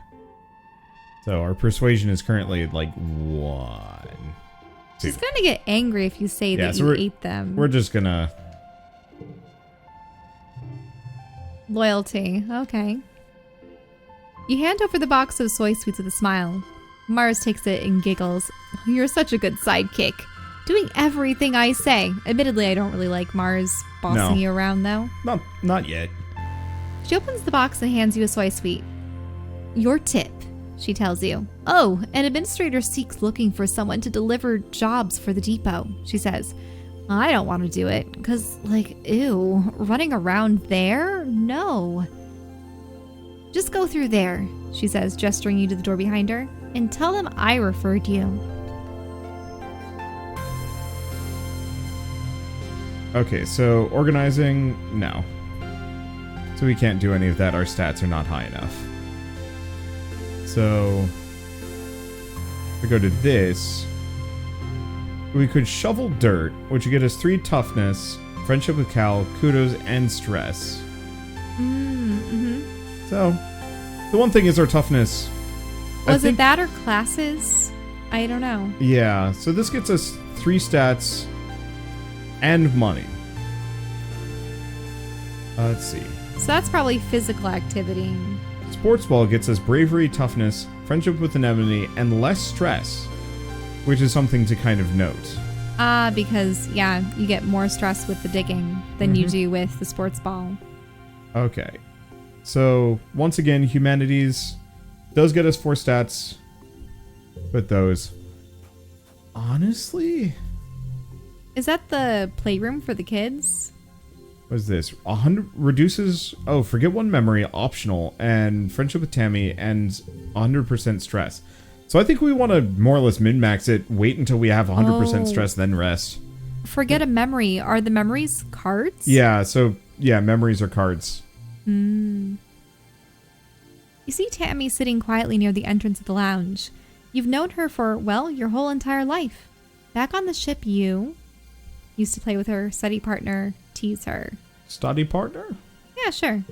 So our persuasion is currently like 1. She's gonna get angry if you say that so you ate them. We're just gonna... Loyalty. Okay. You hand over the box of soy sweets with a smile. Mars takes it and giggles. You're such a good sidekick. Doing everything I say. Admittedly, I don't really like Mars bossing you around, though. Not yet. She opens the box and hands you a soy sweet. Your tip, she tells you. Oh, an administrator seeks looking for someone to deliver jobs for the depot, she says. I don't want to do it, because, ew, running around there? No. Just go through there, she says, gesturing you to the door behind her, and tell them I referred you. Okay, so organizing, no. So we can't do any of that. Our stats are not high enough. So if we go to this, we could shovel dirt, which would get us 3 toughness, friendship with Cal, kudos, and stress. So the one thing is our toughness. Was it that or classes? I don't know. Yeah, so this gets us 3 stats and money. Let's see. So that's probably physical activity. Sports ball gets us bravery, toughness, friendship with anemone, and less stress, which is something to kind of note. Because, yeah, you get more stress with the digging than you do with the sports ball. Okay. So, once again, Humanities does get us 4 stats with those. Honestly, Is that the playroom for the kids? What is this? 100 reduces... Oh, forget one memory, optional, and friendship with Tammy, and 100% stress. So I think we want to more or less min-max it, wait until we have 100% stress, then rest. Forget a memory. Are the memories cards? Yeah, so, yeah, memories are cards. You see Tammy sitting quietly near the entrance of the lounge. You've known her for, well, your whole entire life. Back on the ship, you used to play with her study partner, tease her. Study partner? Yeah, sure.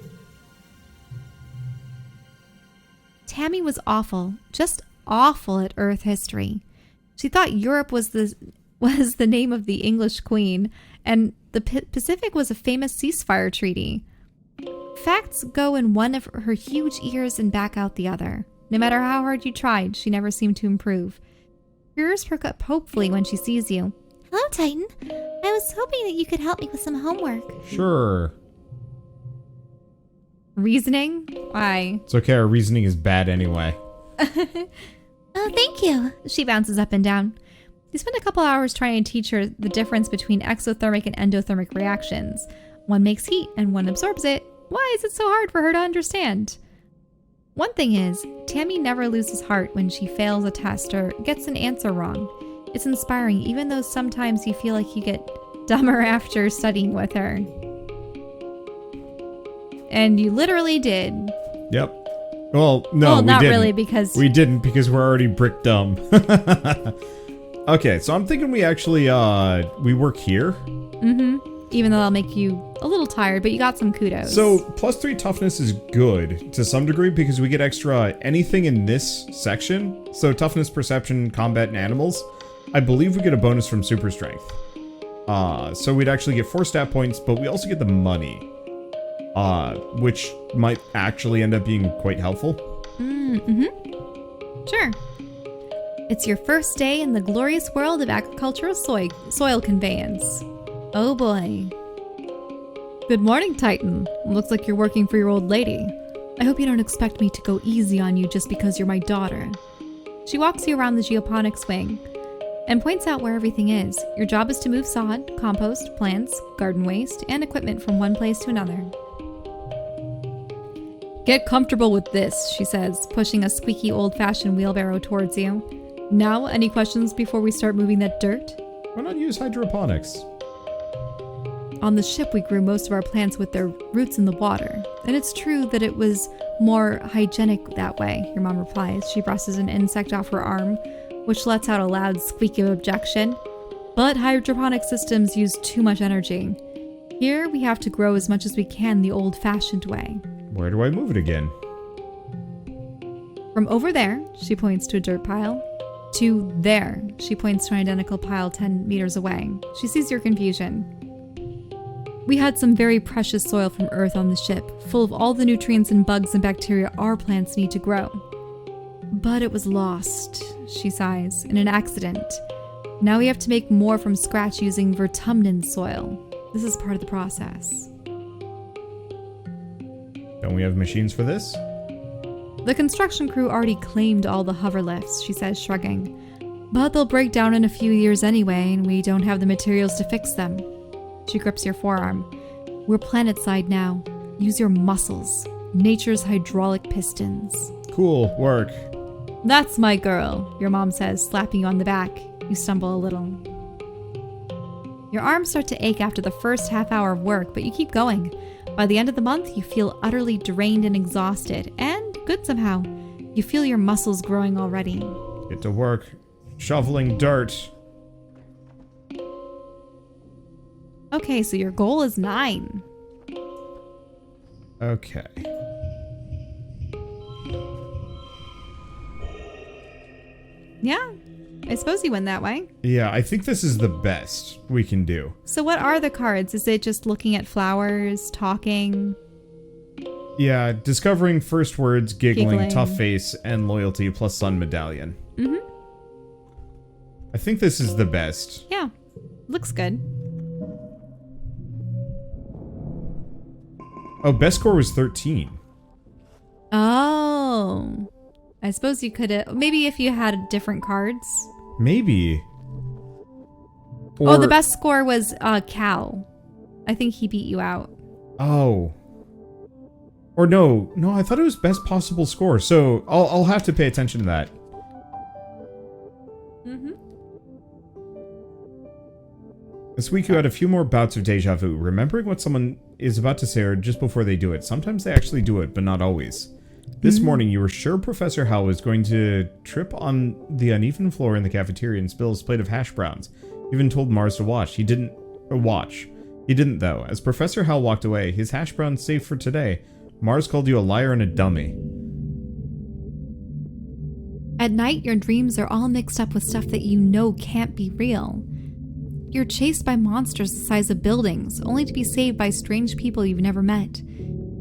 Tammy was awful, just awful at Earth history. She thought Europe was the name of the English queen, and the Pacific was a famous ceasefire treaty. Facts go in one of her huge ears and back out the other. No matter how hard you tried, she never seemed to improve. Her ears perk up hopefully when she sees you. Hello, Titan. I was hoping that you could help me with some homework. Sure. Reasoning? Why? It's okay, our reasoning is bad anyway. Oh, thank you. She bounces up and down. You spend a couple hours trying to teach her the difference between exothermic and endothermic reactions. One makes heat and one absorbs it. Why is it so hard for her to understand? One thing is, Tammy never loses heart when she fails a test or gets an answer wrong. It's inspiring, even though sometimes you feel like you get dumber after studying with her. And you literally did. Yep. Well, no, we not didn't. really, because... We didn't, because we're already brick dumb. Okay, so I'm thinking we actually, we work here. Even though that'll make you a little tired, but you got some kudos. So, +3 toughness is good to some degree because we get extra anything in this section. So, toughness, perception, combat, and animals. I believe we get a bonus from super strength. So we'd actually get 4 stat points, but we also get the money. Which might actually end up being quite helpful. Sure. It's your first day in the glorious world of agricultural soil conveyance. Oh boy. Good morning, Titan. Looks like you're working for your old lady. I hope you don't expect me to go easy on you just because you're my daughter. She walks you around the geoponics wing and points out where everything is. Your job is to move sod, compost, plants, garden waste, and equipment from one place to another. Get comfortable with this, she says, pushing a squeaky old-fashioned wheelbarrow towards you. Now, any questions before we start moving that dirt? Why not use hydroponics? On the ship, we grew most of our plants with their roots in the water. And it's true that it was more hygienic that way, your mom replies. She brushes an insect off her arm, which lets out a loud squeak of objection. But hydroponic systems use too much energy. Here, we have to grow as much as we can the old-fashioned way. Where do I move it again? From over there, she points to a dirt pile, to there, she points to an identical pile 10 meters away. She sees your confusion. We had some very precious soil from Earth on the ship, full of all the nutrients and bugs and bacteria our plants need to grow. But it was lost, she sighs, in an accident. Now we have to make more from scratch using Vertumnan soil. This is part of the process. Don't we have machines for this? The construction crew already claimed all the hover lifts, she says, shrugging. But they'll break down in a few years anyway, and we don't have the materials to fix them. She grips your forearm. We're planet-side now. Use your muscles. Nature's hydraulic pistons. Cool work. That's my girl, your mom says, slapping you on the back. You stumble a little. Your arms start to ache after the first half hour of work, but you keep going. By the end of the month, you feel utterly drained and exhausted, and good somehow. You feel your muscles growing already. Get to work. Shoveling dirt. Okay, so your goal is 9. Okay. Yeah, I suppose you went that way. Yeah, I think this is the best we can do. So what are the cards? Is it just looking at flowers, talking? Yeah, discovering first words, giggling, tough face, and loyalty plus sun medallion. I think this is the best. Yeah, looks good. Oh, best score was 13. Oh, I suppose you could have, maybe if you had different cards. Maybe. Oh, the best score was Cal. I think he beat you out. Oh. Or no, I thought it was best possible score. So I'll have to pay attention to that. Mm-hmm. This week you had a few more bouts of deja vu, remembering what someone is about to say or just before they do it. Sometimes they actually do it, but not always. This morning you were sure Professor Hal was going to trip on the uneven floor in the cafeteria and spill his plate of hash browns. You even told Mars to watch. He didn't, though. As Professor Hal walked away, his hash browns safe for today, Mars called you a liar and a dummy. At night, your dreams are all mixed up with stuff that you know can't be real. You're chased by monsters the size of buildings, only to be saved by strange people you've never met.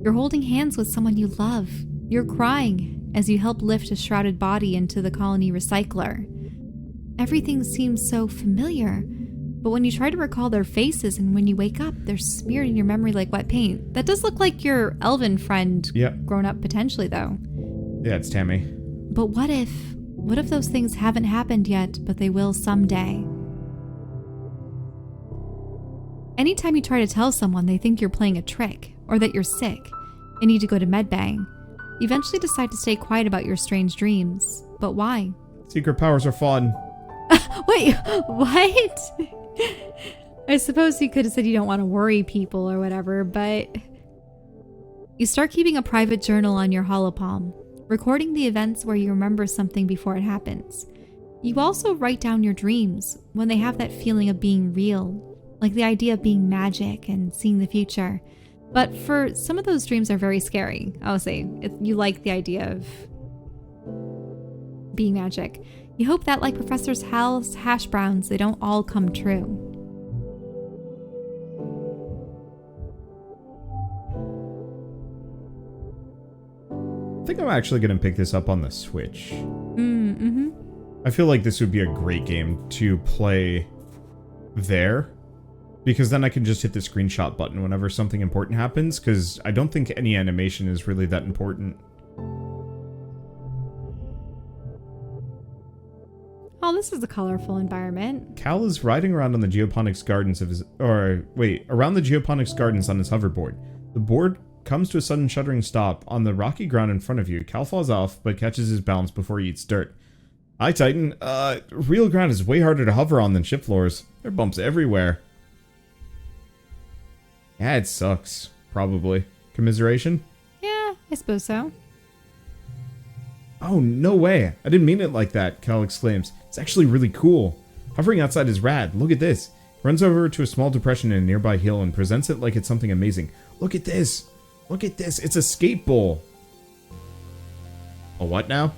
You're holding hands with someone you love. You're crying as you help lift a shrouded body into the colony recycler. Everything seems so familiar, but when you try to recall their faces and when you wake up, they're smeared in your memory like wet paint. That does look like your elven friend grown up potentially, though. Yeah, it's Tammy. But what if those things haven't happened yet, but they will someday? Anytime you try to tell someone, they think you're playing a trick, or that you're sick and need to go to medbay. You eventually decide to stay quiet about your strange dreams. But why? Secret powers are fun. Wait, what? I suppose you could have said you don't want to worry people or whatever, but... You start keeping a private journal on your holopalm, recording the events where you remember something before it happens. You also write down your dreams when they have that feeling of being real, like the idea of being magic and seeing the future. But for some of those dreams are very scary. I'll say, if you like the idea of being magic. You hope that, like Professor Hal's hash browns, they don't all come true. I think I'm actually going to pick this up on the Switch. Mm-hmm. I feel like this would be a great game to play there. Because then I can just hit the screenshot button whenever something important happens, because I don't think any animation is really that important. Oh, this is a colorful environment. Cal is riding around on the geoponics gardens of his... around the geoponics gardens on his hoverboard. The board comes to a sudden shuddering stop on the rocky ground in front of you. Cal falls off, but catches his balance before he eats dirt. Hi, Titan. Real ground is way harder to hover on than ship floors. There are bumps everywhere. Yeah, it sucks. Probably. Commiseration? Yeah, I suppose so. Oh, no way. I didn't mean it like that, Cal exclaims. It's actually really cool. Hovering outside is rad. Look at this. He runs over to a small depression in a nearby hill and presents it like it's something amazing. Look at this. Look at this. It's a skate bowl. A what now?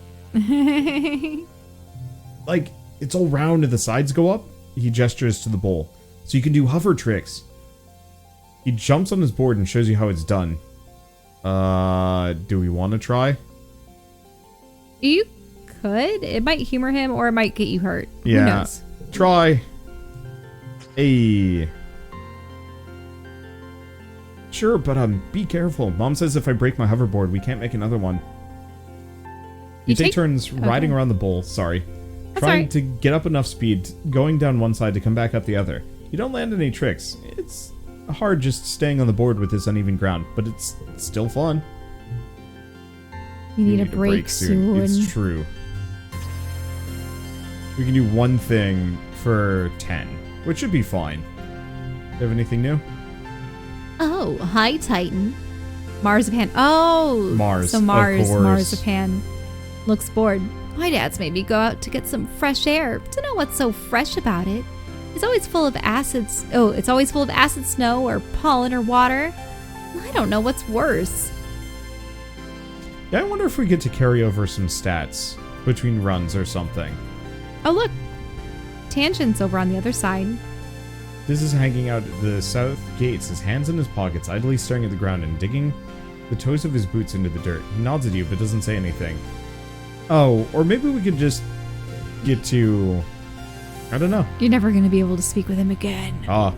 Like, it's all round and the sides go up. He gestures to the bowl. So you can do hover tricks. He jumps on his board and shows you how it's done. Do we want to try? You could. It might humor him or it might get you hurt. Yeah. Who knows? Try. Hey. Sure, but be careful. Mom says if I break my hoverboard, we can't make another one. You take turns riding around the bowl, trying to get up enough speed, going down one side to come back up the other. You don't land any tricks. It's hard just staying on the board with this uneven ground, but it's still fun. You need a break soon. It's true. We can do one thing for 10, which should be fine. Do you have anything new? Oh, hi, Titan. Marzipan. Oh! Mars. So of course. Marzipan looks bored. My dad's made me go out to get some fresh air. Don't know what's so fresh about it. It's always full of acids. Oh, it's always full of acid snow or pollen or water. I don't know what's worse. Yeah, I wonder if we get to carry over some stats between runs or something. Oh, look. Tangent's over on the other side. This is hanging out at the south gates, his hands in his pockets, idly staring at the ground and digging the toes of his boots into the dirt. He nods at you, but doesn't say anything. Oh, or maybe we could just get to... I don't know. You're never going to be able to speak with him again. Ah.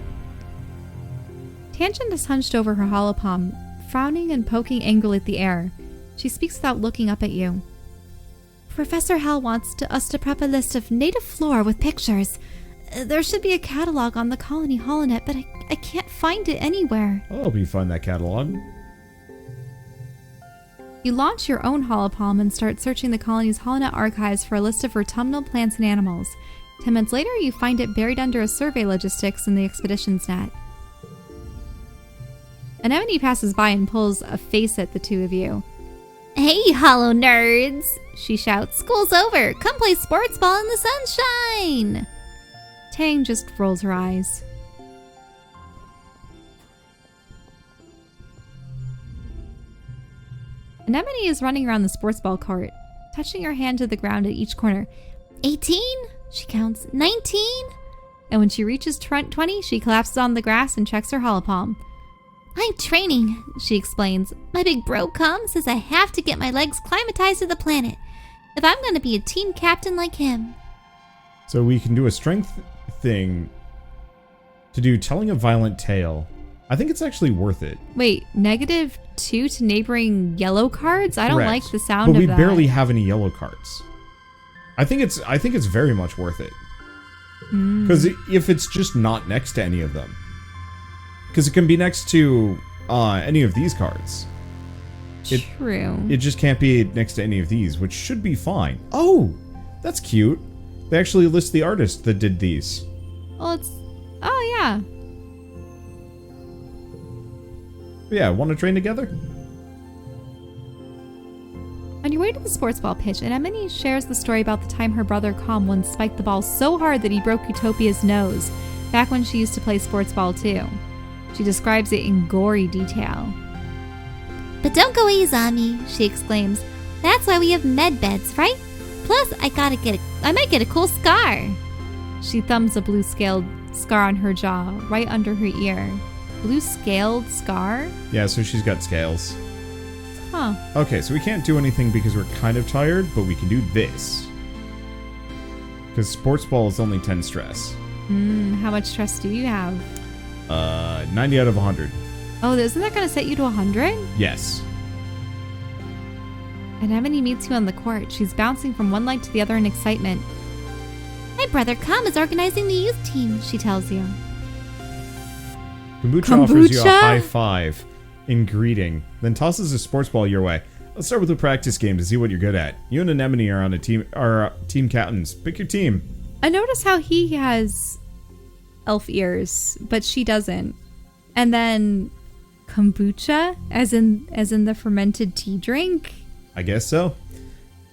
Tangent is hunched over her holopalm, frowning and poking angrily at the air. She speaks without looking up at you. Professor Hal wants us to prep a list of native flora with pictures. There should be a catalog on the Colony Holonet, but I can't find it anywhere. I'll help you find that catalog. You launch your own holopalm and start searching the colony's Holonet archives for a list of autumnal plants and animals. 10 minutes later, you find it buried under a survey logistics in the expedition's net. Anemone passes by and pulls a face at the two of you. Hey, holo nerds, she shouts. School's over. Come play sports ball in the sunshine. Tang just rolls her eyes. Anemone is running around the sports ball court, touching her hand to the ground at each corner. 18? She counts. 19? And when she reaches 20, she collapses on the grass and checks her holopalm. I'm training, she explains. My big bro says I have to get my legs climatized to the planet if I'm going to be a team captain like him. So we can do a strength thing to do telling a violent tale. I think it's actually worth it. Wait, -2 to neighboring yellow cards? I don't Correct. like the sound of that. But we barely have any yellow cards. I think it's very much worth it. Because if it's just not next to any of them. Because it can be next to any of these cards. True. It just can't be next to any of these, which should be fine. Oh, that's cute. They actually list the artist that did these. Well, oh, yeah. Yeah, want to train together? On your way to the sports ball pitch, Anemone shares the story about the time her brother Com once spiked the ball so hard that he broke Utopia's nose, back when she used to play sports ball too. She describes it in gory detail. But don't go easy on me, she exclaims. That's why we have med beds, right? Plus, I might get a cool scar. She thumbs a blue scaled scar on her jaw, right under her ear. Blue scaled scar? Yeah, so she's got scales. Huh. Okay, so we can't do anything because we're kind of tired, but we can do this. Because sports ball is only 10 stress. How much stress do you have? 90 out of 100. Oh, isn't that going to set you to 100? Yes. Anemone meets you on the court. She's bouncing from one leg to the other in excitement. My brother Com is organizing the youth team, she tells you. Kombucha offers you a high five in greeting, then tosses a sports ball your way. Let's start with a practice game to see what you're good at. You and Anemone are on a team, team captains. Pick your team. I notice how he has elf ears, but she doesn't. And then kombucha, as in the fermented tea drink. I guess so.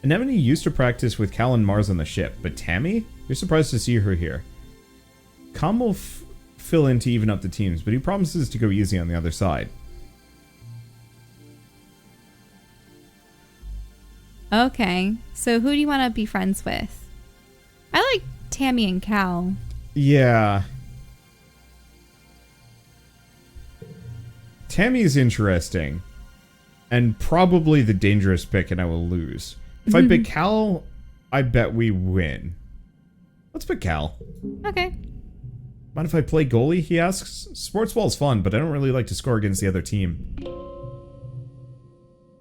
Anemone used to practice with Cal and Mars on the ship, but Tammy, you're surprised to see her here. Com will fill in to even up the teams, but he promises to go easy on the other side. Okay, so who do you want to be friends with? I like Tammy and Cal. Yeah. Tammy's interesting. And probably the dangerous pick, and I will lose. If I pick Cal, I bet we win. Let's pick Cal. Okay. Mind if I play goalie, he asks? Sports ball's fun, but I don't really like to score against the other team.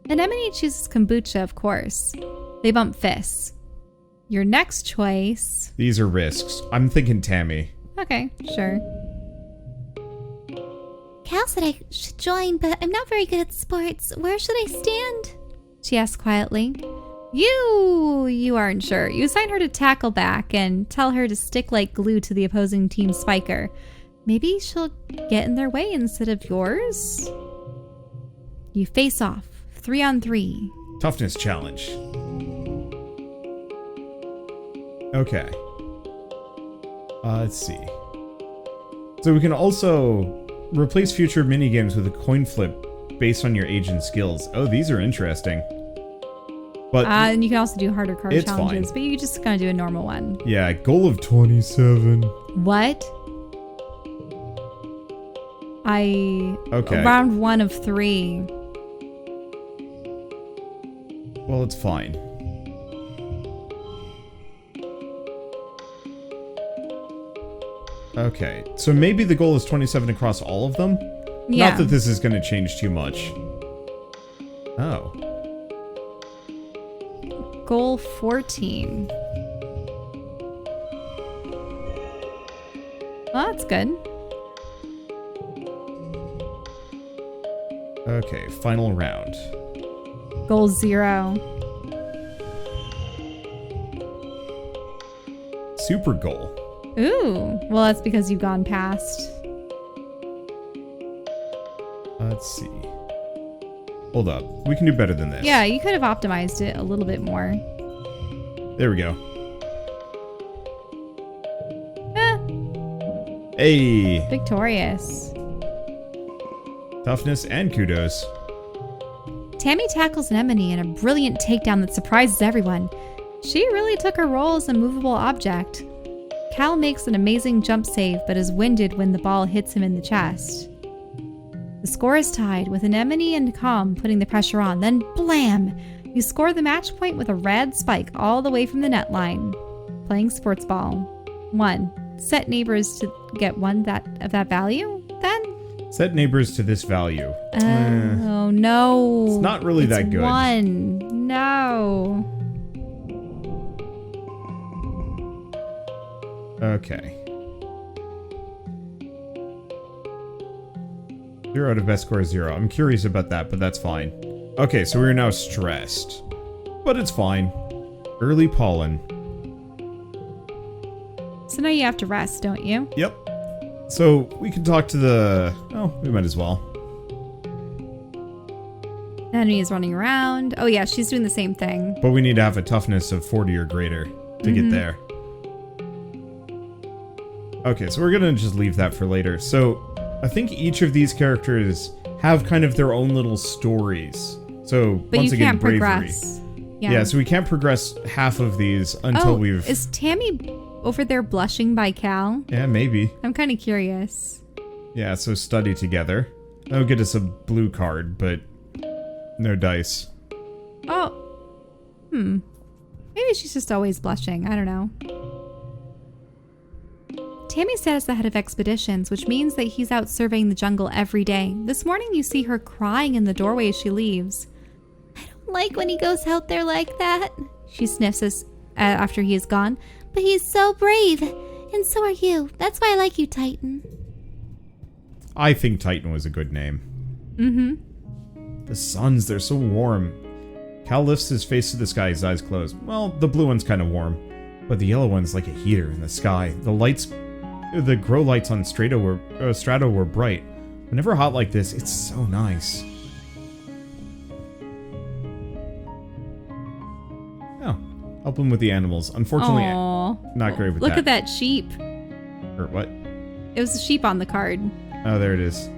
Anemone chooses kombucha, of course. They bump fists. Your next choice... These are risks. I'm thinking Tammy. Okay, sure. Cal said I should join, but I'm not very good at sports. Where should I stand? She asks quietly. You aren't sure. You assign her to tackle back and tell her to stick like glue to the opposing team's spiker. Maybe she'll get in their way instead of yours? You face off, 3-on-3. Toughness challenge. Okay. Let's see. So we can also replace future minigames with a coin flip based on your age and skills. Oh, these are interesting. But and you can also do harder card challenges, fine. but you're just gonna do a normal one. Yeah, goal of 27. What? Okay. Round 1 of 3. Well, it's fine. Okay, so maybe the goal is 27 across all of them? Yeah. Not that this is going to change too much. Oh. Goal 14. Oh, that's good. Okay, final round. Goal 0. Super goal. Ooh. Well, that's because you've gone past. Let's see. Hold up. We can do better than this. Yeah, you could have optimized it a little bit more. There we go. Hey! Victorious. Toughness and kudos. Tammy tackles Anemone in a brilliant takedown that surprises everyone. She really took her role as a movable object. Cal makes an amazing jump save, but is winded when the ball hits him in the chest. The score is tied, with Anemone and Calm putting the pressure on. Then blam! You score the match point with a rad spike all the way from the net line. Playing sports ball. 1. Set neighbors to get one of that value, then? Set neighbors to this value. Oh, no. It's not really that good. 1. No. Okay. 0 out of best score is 0. I'm curious about that, but that's fine. Okay, so we're now stressed. But it's fine. Early pollen. So now you have to rest, don't you? Yep. So we can talk to the... Oh, we might as well. Anemone is running around. Oh yeah, she's doing the same thing. But we need to have a toughness of 40 or greater to get there. Okay, so we're gonna just leave that for later. So I think each of these characters have kind of their own little stories. So But once you again, can't bravery. progress. Yeah, so we can't progress half of these until we've... Is Tammy over there blushing by Cal? Yeah, maybe. I'm kind of curious. Yeah, so study together. That'll get us a blue card, but no dice. Oh. Maybe she's just always blushing. I don't know. Tammy's dad is the head of expeditions, which means that he's out surveying the jungle every day. This morning you see her crying in the doorway as she leaves. I don't like when he goes out there like that. She sniffs after he is gone. But he's so brave. And so are you. That's why I like you, Titan. I think Titan was a good name. The suns, they're so warm. Cal lifts his face to the sky, his eyes closed. Well, the blue one's kind of warm, but the yellow one's like a heater in the sky. The grow lights on Strato were bright. Whenever hot like this, it's so nice. Oh, help him with the animals. Unfortunately, not great with that. Look at that sheep. Or what? It was a sheep on the card. Oh, there it is.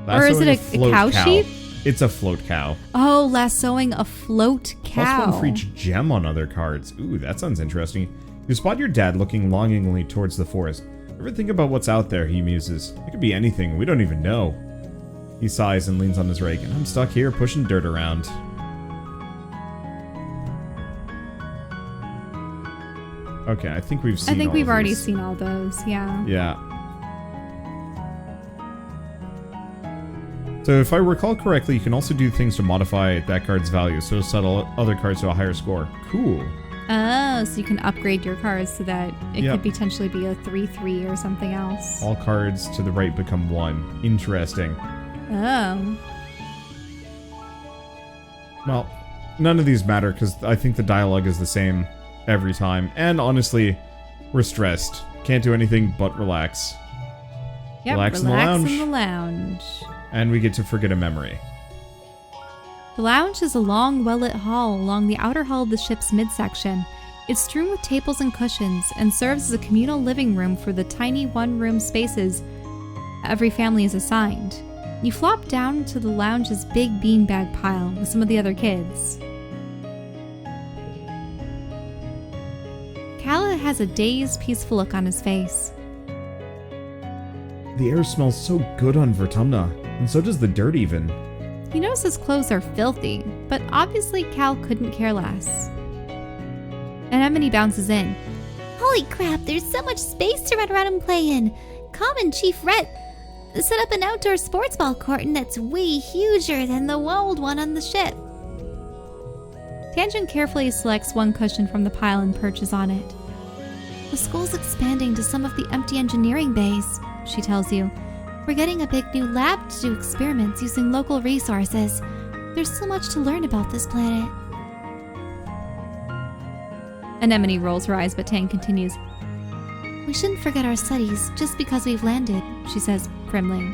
Or is it a float cow sheep? It's a float cow. Oh, lassoing a float cow. Plus 1 for each gem on other cards. Ooh, that sounds interesting. You spot your dad looking longingly towards the forest. Ever think about what's out there, he muses. It could be anything, we don't even know. He sighs and leans on his rake, and I'm stuck here pushing dirt around. Okay, I think we've seen we've already seen all those, yeah. Yeah. So if I recall correctly, you can also do things to modify that card's value, so settle other cards to a higher score. Cool. Oh, so you can upgrade your cards so that it Yep. could potentially be a 3/3 or something else. All cards to the right become 1. Interesting. Oh. Well, none of these matter because I think the dialogue is the same every time. And honestly, we're stressed. Can't do anything but relax. Yep, Relax in the lounge. in the lounge. And we get to forget a memory. The lounge is a long, well-lit hall along the outer hull of the ship's midsection. It's strewn with tables and cushions and serves as a communal living room for the tiny one-room spaces every family is assigned. You flop down to the lounge's big beanbag pile with some of the other kids. Cal has a dazed, peaceful look on his face. The air smells so good on Vertumna, and so does the dirt even. He knows his clothes are filthy, but obviously Cal couldn't care less. Anemone bounces in. Holy crap, there's so much space to run around and play in. Common Chief Rhett set up an outdoor sports ball court and that's way huger than the old one on the ship. Tangent carefully selects one cushion from the pile and perches on it. The school's expanding to some of the empty engineering bays, she tells you. We're getting a big new lab to do experiments using local resources. There's so much to learn about this planet. Anemone rolls her eyes, but Tang continues. We shouldn't forget our studies just because we've landed, she says primly.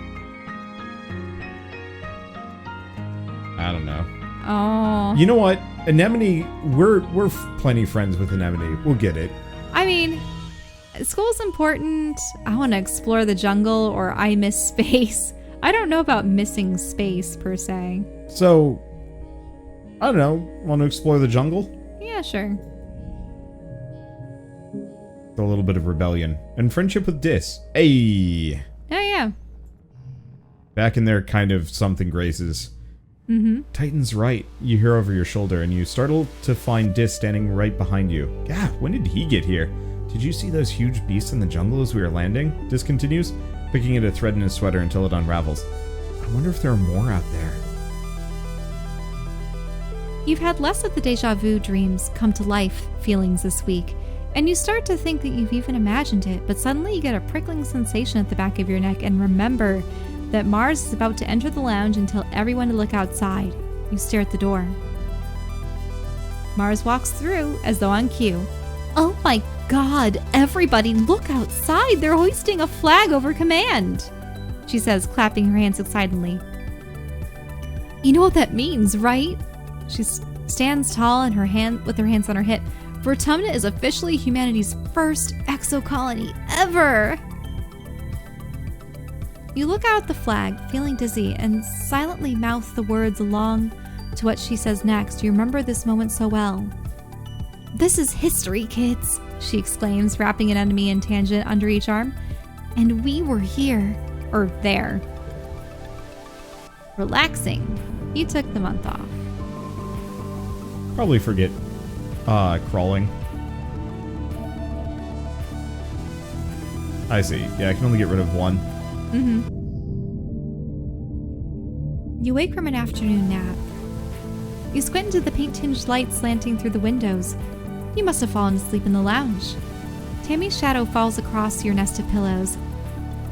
I don't know. Oh. You know what? Anemone, we're plenty friends with Anemone. We'll get it. I mean, school's important. I want to explore the jungle, or I miss space. I don't know about missing space, per se. So, I don't know. Want to explore the jungle? Yeah, sure. A little bit of rebellion. And friendship with Dis. Hey! Oh, yeah. Back in their kind of something graces. Mm-hmm. Titan's right. You hear over your shoulder, and you startle to find Dis standing right behind you. Yeah, when did he get here? Did you see those huge beasts in the jungle as we were landing? Dis continues, picking at a thread in his sweater until it unravels. I wonder if there are more out there. You've had less of the deja vu dreams come to life feelings this week, and you start to think that you've even imagined it, but suddenly you get a prickling sensation at the back of your neck and remember that Mars is about to enter the lounge and tell everyone to look outside. You stare at the door. Mars walks through as though on cue. Oh my god, everybody look outside! They're hoisting a flag over command! She says, clapping her hands excitedly. You know what that means, right? She stands tall and with her hands on her hip. Vertumna is officially Humanities' first exocolony ever! You look out at the flag, feeling dizzy, and silently mouth the words along to what she says next. You remember this moment so well. This is history, kids, she exclaims, wrapping an enemy and tangent under each arm. And we were here. Or there. Relaxing. You took the month off. Probably forget crawling. I see. Yeah, I can only get rid of one. Mm-hmm. You wake from an afternoon nap. You squint into the paint-tinged light slanting through the windows. You must have fallen asleep in the lounge. Tammy's shadow falls across your nest of pillows.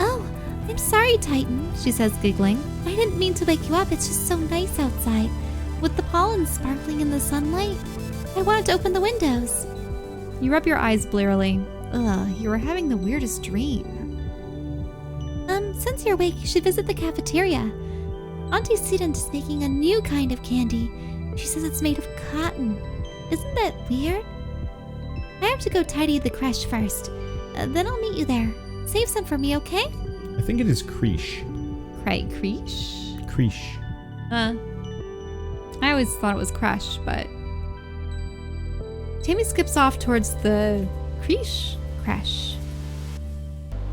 Oh, I'm sorry, Titan, she says, giggling. I didn't mean to wake you up. It's just so nice outside. With the pollen sparkling in the sunlight, I wanted to open the windows. You rub your eyes blearily. Ugh, you were having the weirdest dream. Since you're awake, you should visit the cafeteria. Auntie Student is making a new kind of candy. She says it's made of cotton. Isn't that weird? I have to go tidy the creche first. Then I'll meet you there. Save some for me, okay? I think it is Creche. Creche? Creche. I always thought it was Crush, but... Tammy skips off towards the creche,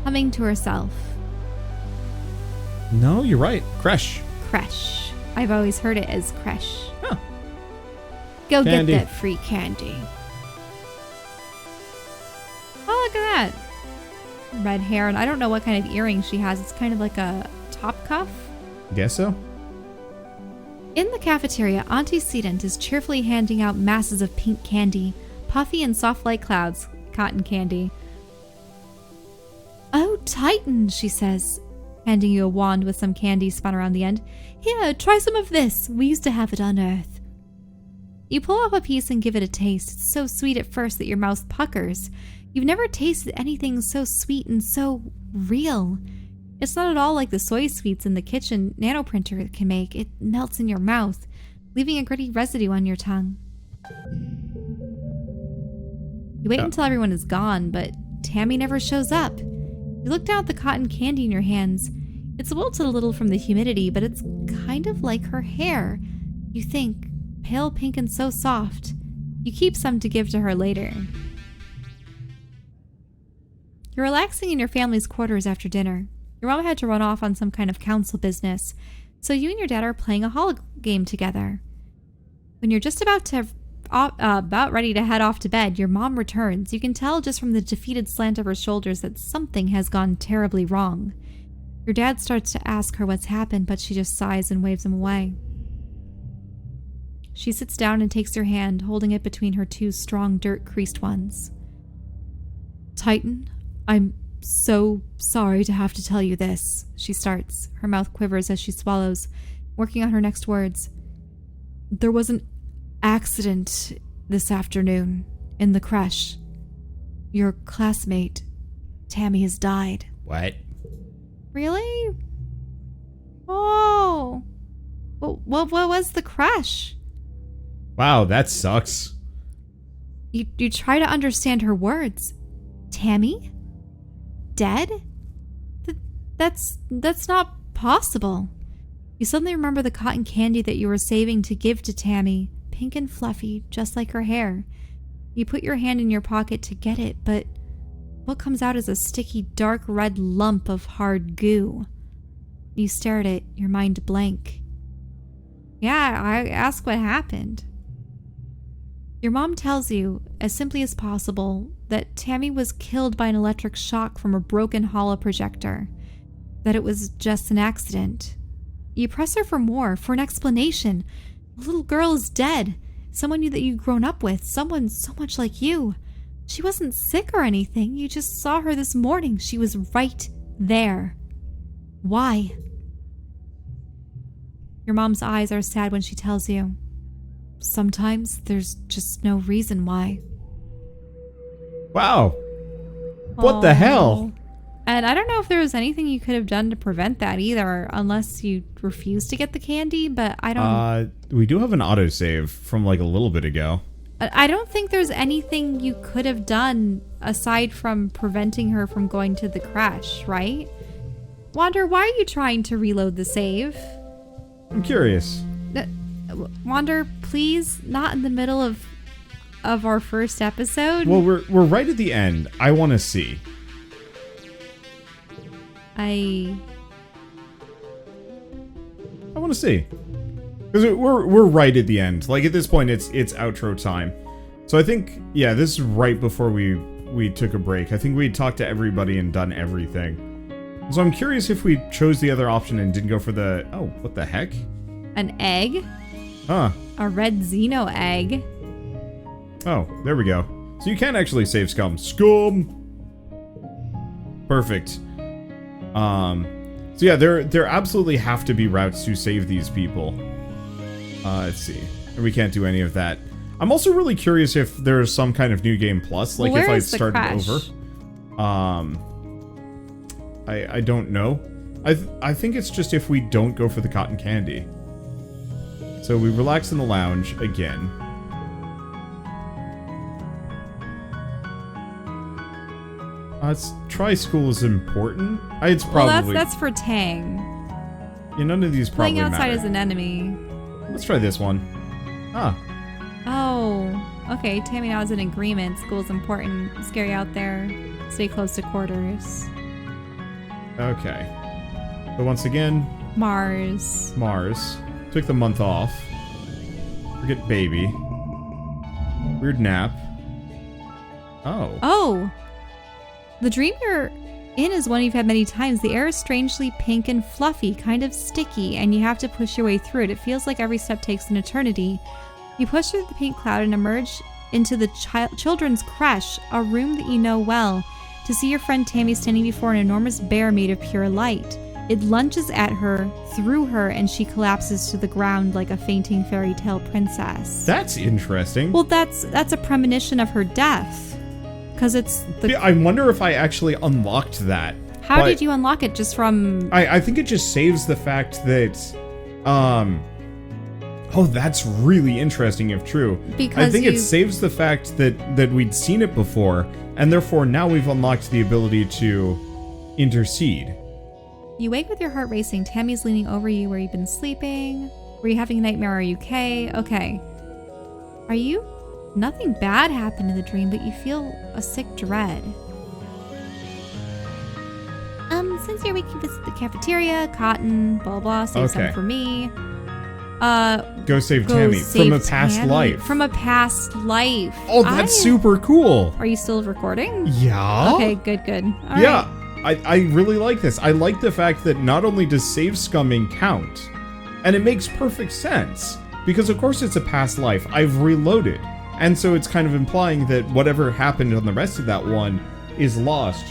humming to herself. No, you're right. Creche. Creche. I've always heard it as creche. Huh. Go Candy. get that free candy. Oh, look at that. Red hair, and I don't know what kind of earring she has. It's kind of like a top cuff. Guess so. In the cafeteria, Auntie Sedent is cheerfully handing out masses of pink candy, puffy and soft like clouds, cotton candy. Oh, Titan, she says, handing you a wand with some candy spun around the end. Here, try some of this. We used to have it on Earth. You pull off a piece and give it a taste. It's so sweet at first that your mouth puckers. You've never tasted anything so sweet and so real. It's not at all like the soy sweets in the kitchen nanoprinter can make. It melts in your mouth, leaving a gritty residue on your tongue. You wait until everyone is gone, but Tammy never shows up. You look down at the cotton candy in your hands. It's wilted a little from the humidity, but it's kind of like her hair. You think, pale pink and so soft. You keep some to give to her later. You're relaxing in your family's quarters after dinner. Your mom had to run off on some kind of council business, so you and your dad are playing a holo game together. When you're just about ready to head off to bed, your mom returns. You can tell just from the defeated slant of her shoulders that something has gone terribly wrong. Your dad starts to ask her what's happened, but she just sighs and waves him away. She sits down and takes your hand, holding it between her two strong, dirt-creased ones. Titan, I'm so sorry to have to tell you this, she starts. Her mouth quivers as she swallows, working on her next words. There was an accident this afternoon in the creche. Your classmate, Tammy, has died. What? Really? Oh. What was the creche? Wow, that sucks. You try to understand her words. Tammy? Dead? That's not possible. You suddenly remember the cotton candy that you were saving to give to Tammy, pink and fluffy, just like her hair. You put your hand in your pocket to get it, but what comes out is a sticky, dark red lump of hard goo. You stare at it, your mind blank. Yeah, I ask what happened. Your mom tells you, as simply as possible, that Tammy was killed by an electric shock from a broken holoprojector. That it was just an accident. You press her for more, for an explanation. The little girl is dead. Someone that you've grown up with. Someone so much like you. She wasn't sick or anything. You just saw her this morning. She was right there. Why? Your mom's eyes are sad when she tells you. Sometimes there's just no reason why. Wow. What the hell? And I don't know if there was anything you could have done to prevent that either, unless you refused to get the candy, but I don't... We do have an autosave from like a little bit ago. I don't think there's anything you could have done aside from preventing her from going to the crash, right? Wander, why are you trying to reload the save? I'm curious. Wander, please, not in the middle of our first episode. Well, we're right at the end. I want to see. I want to see. Because we're right at the end. Like, at this point, it's outro time. So I think, yeah, this is right before we took a break. I think we talked to everybody and done everything. So I'm curious if we chose the other option and didn't go for the... Oh, what the heck? An egg? Huh. A red Xeno egg. Oh, there we go. So you can actually save scum. Scum! Perfect. So yeah, there absolutely have to be routes to save these people. Let's see. We can't do any of that. I'm also really curious if there's some kind of new game plus, like if I started over. I don't know. I think it's just if we don't go for the cotton candy. So we relax in the lounge again. Let's try school is important. It's probably... Well, that's for Tang. Yeah, none of these probably Playing outside matter. is an enemy. Let's try this one. Ah. Oh. Okay, Tammy now is in agreement. School's important. Scary out there. Stay close to quarters. Okay. But once again... Mars. Took the month off. Forget baby. Weird nap. Oh. Oh! The dream you're in is one you've had many times. The air is strangely pink and fluffy, kind of sticky, and you have to push your way through it. It feels like every step takes an eternity. You push through the pink cloud and emerge into the children's creche, a room that you know well, to see your friend Tammy standing before an enormous bear made of pure light. It lunges at her, through her, and she collapses to the ground like a fainting fairy tale princess. That's interesting. Well, that's a premonition of her death. Because it's the... Yeah, I wonder if I actually unlocked that. How did you unlock it? Just from... I think it just saves the fact that... Oh, that's really interesting if true. Because I think it saves the fact that we'd seen it before, and therefore now we've unlocked the ability to intercede. You wake with your heart racing. Tammy's leaning over you where you've been sleeping. Were you having a nightmare? Are you okay? Okay. Are you... Nothing bad happened in the dream, but you feel a sick dread. Since you're waking, visit the cafeteria, cotton, blah blah, save some for me. Go save Tammy from a past life. From a past life. Oh, that's super cool. Are you still recording? Yeah. Okay, good. All yeah, right. I really like this. I like the fact that not only does save scumming count, and it makes perfect sense, because of course it's a past life. I've reloaded. And so it's kind of implying that whatever happened on the rest of that one is lost,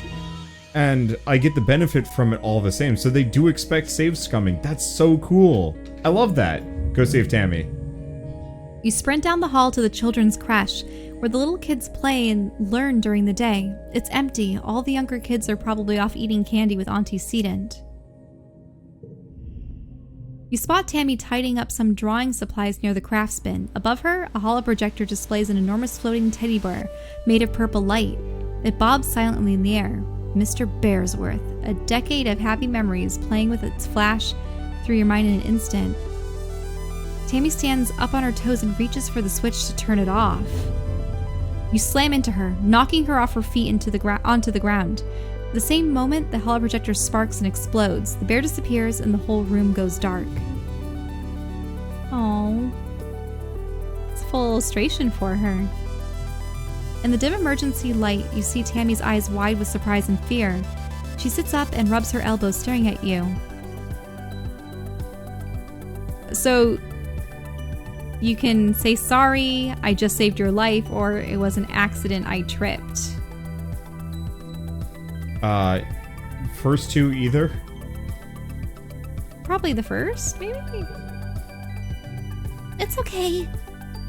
and I get the benefit from it all the same. So they do expect saves coming. That's so cool. I love that. Go save Tammy. You sprint down the hall to the children's creche, where the little kids play and learn during the day. It's empty. All the younger kids are probably off eating candy with Auntie Sedent. You spot Tammy tidying up some drawing supplies near the crafts bin. Above her, a holoprojector displays an enormous floating teddy bear made of purple light. It bobs silently in the air. Mr. Bearsworth, a decade of happy memories playing with its flash through your mind in an instant. Tammy stands up on her toes and reaches for the switch to turn it off. You slam into her, knocking her off her feet onto the ground. The same moment, the holoprojector sparks and explodes. The bear disappears and the whole room goes dark. Oh, it's a full illustration for her. In the dim emergency light, you see Tammy's eyes wide with surprise and fear. She sits up and rubs her elbows, staring at you. So, you can say, sorry, I just saved your life, or it was an accident, I tripped. First two either? Probably the first, maybe? It's okay.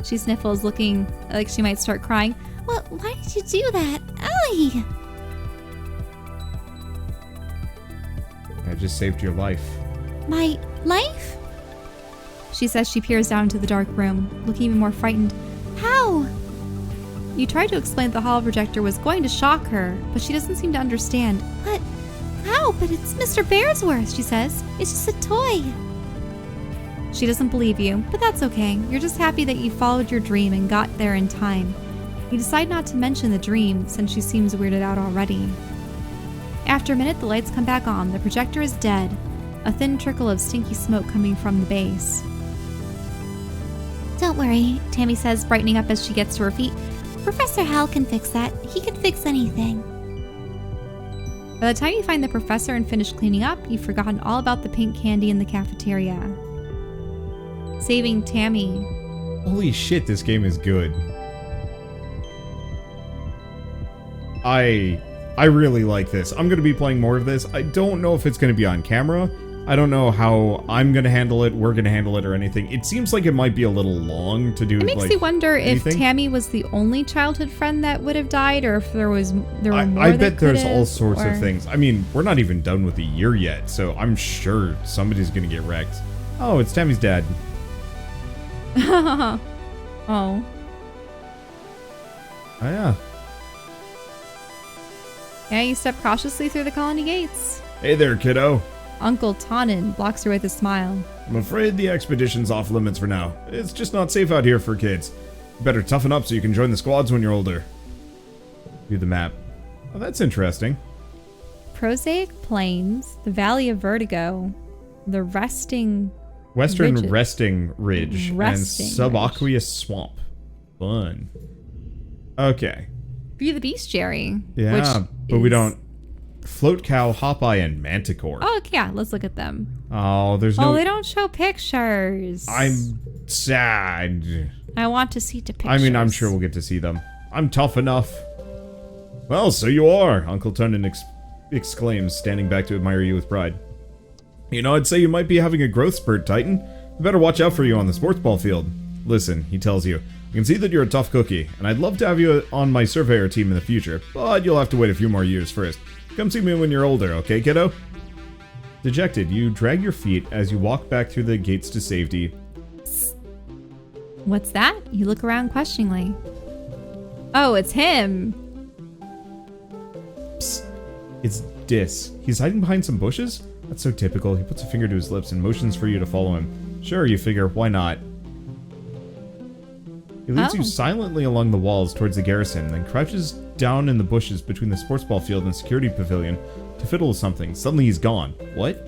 She sniffles, looking like she might start crying. Well, why did you do that? Owie! I just saved your life. My life? She says. She peers down into the dark room, looking even more frightened. How? You tried to explain that the holoprojector was going to shock her, but she doesn't seem to understand. What? How? But it's Mr. Bearsworth, she says. It's just a toy. She doesn't believe you, but that's okay. You're just happy that you followed your dream and got there in time. You decide not to mention the dream, since she seems weirded out already. After a minute, the lights come back on. The projector is dead, a thin trickle of stinky smoke coming from the base. Don't worry, Tammy says, brightening up as she gets to her feet. Professor Hal can fix that. He can fix anything. By the time you find the professor and finish cleaning up, you've forgotten all about the pink candy in the cafeteria. Saving Tammy. Holy shit, this game is good. I really like this. I'm going to be playing more of this. I don't know if it's going to be on camera. I don't know how I'm going to handle it, we're going to handle it, or anything. It seems like it might be a little long to do. It makes me wonder anything. If Tammy was the only childhood friend that would have died, or if there were more. I bet there's all sorts of things. I mean, we're not even done with the year yet, so I'm sure somebody's going to get wrecked. Oh, it's Tammy's dad. Oh. Oh, yeah. Yeah, you step cautiously through the colony gates. Hey there, kiddo. Uncle Tonin blocks her with a smile. I'm afraid the expedition's off limits for now. It's just not safe out here for kids. You better toughen up so you can join the squads when you're older. View the map. Oh, that's interesting. Prosaic Plains, the Valley of Vertigo, the Western Resting Ridge, and Subaqueous Swamp. Fun. Okay. View the bestiary. Yeah, but we don't. Float Cow, Hopeye, and Manticore. Oh, yeah, let's look at them. Oh, there's no... Oh, they don't show pictures. I'm sad. I want to see the pictures. I mean, I'm sure we'll get to see them. I'm tough enough. Well, so you are, Uncle Tonin exclaims, standing back to admire you with pride. You know, I'd say you might be having a growth spurt, Titan. I better watch out for you on the sports ball field. Listen, he tells you, I can see that you're a tough cookie, and I'd love to have you on my surveyor team in the future, but you'll have to wait a few more years first. Come see me when you're older, okay, kiddo? Dejected, you drag your feet as you walk back through the gates to safety. What's that? You look around questioningly. Oh, it's him. Psst. It's Dis. He's hiding behind some bushes? That's so typical. He puts a finger to his lips and motions for you to follow him. Sure, you figure, why not? He leads you silently along the walls towards the garrison, then crouches down in the bushes between the sports ball field and security pavilion to fiddle with something. Suddenly he's gone. What?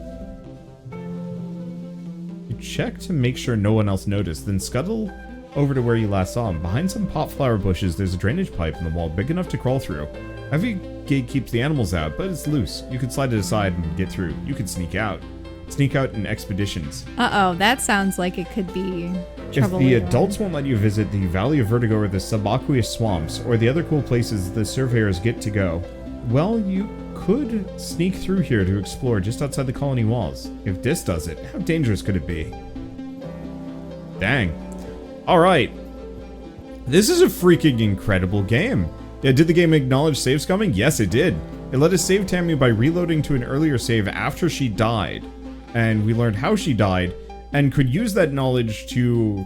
You check to make sure no one else noticed, then scuttle over to where you last saw him. Behind some popflower bushes, there's a drainage pipe in the wall big enough to crawl through. Heavy gate keeps the animals out, but it's loose. You could slide it aside and get through. You could sneak out. Sneak out in expeditions. Uh-oh, that sounds like it could be trouble. If the adults won't let you visit the Valley of Vertigo or the Subaqueous Swamps, or the other cool places the surveyors get to go, Well, you could sneak through here to explore just outside the colony walls. If this does it, how dangerous could it be? Dang. Alright. This is a freaking incredible game. Yeah, did the game acknowledge save scumming? Yes, it did. It let us save Tammy by reloading to an earlier save after she died. And we learned how she died, and could use that knowledge to,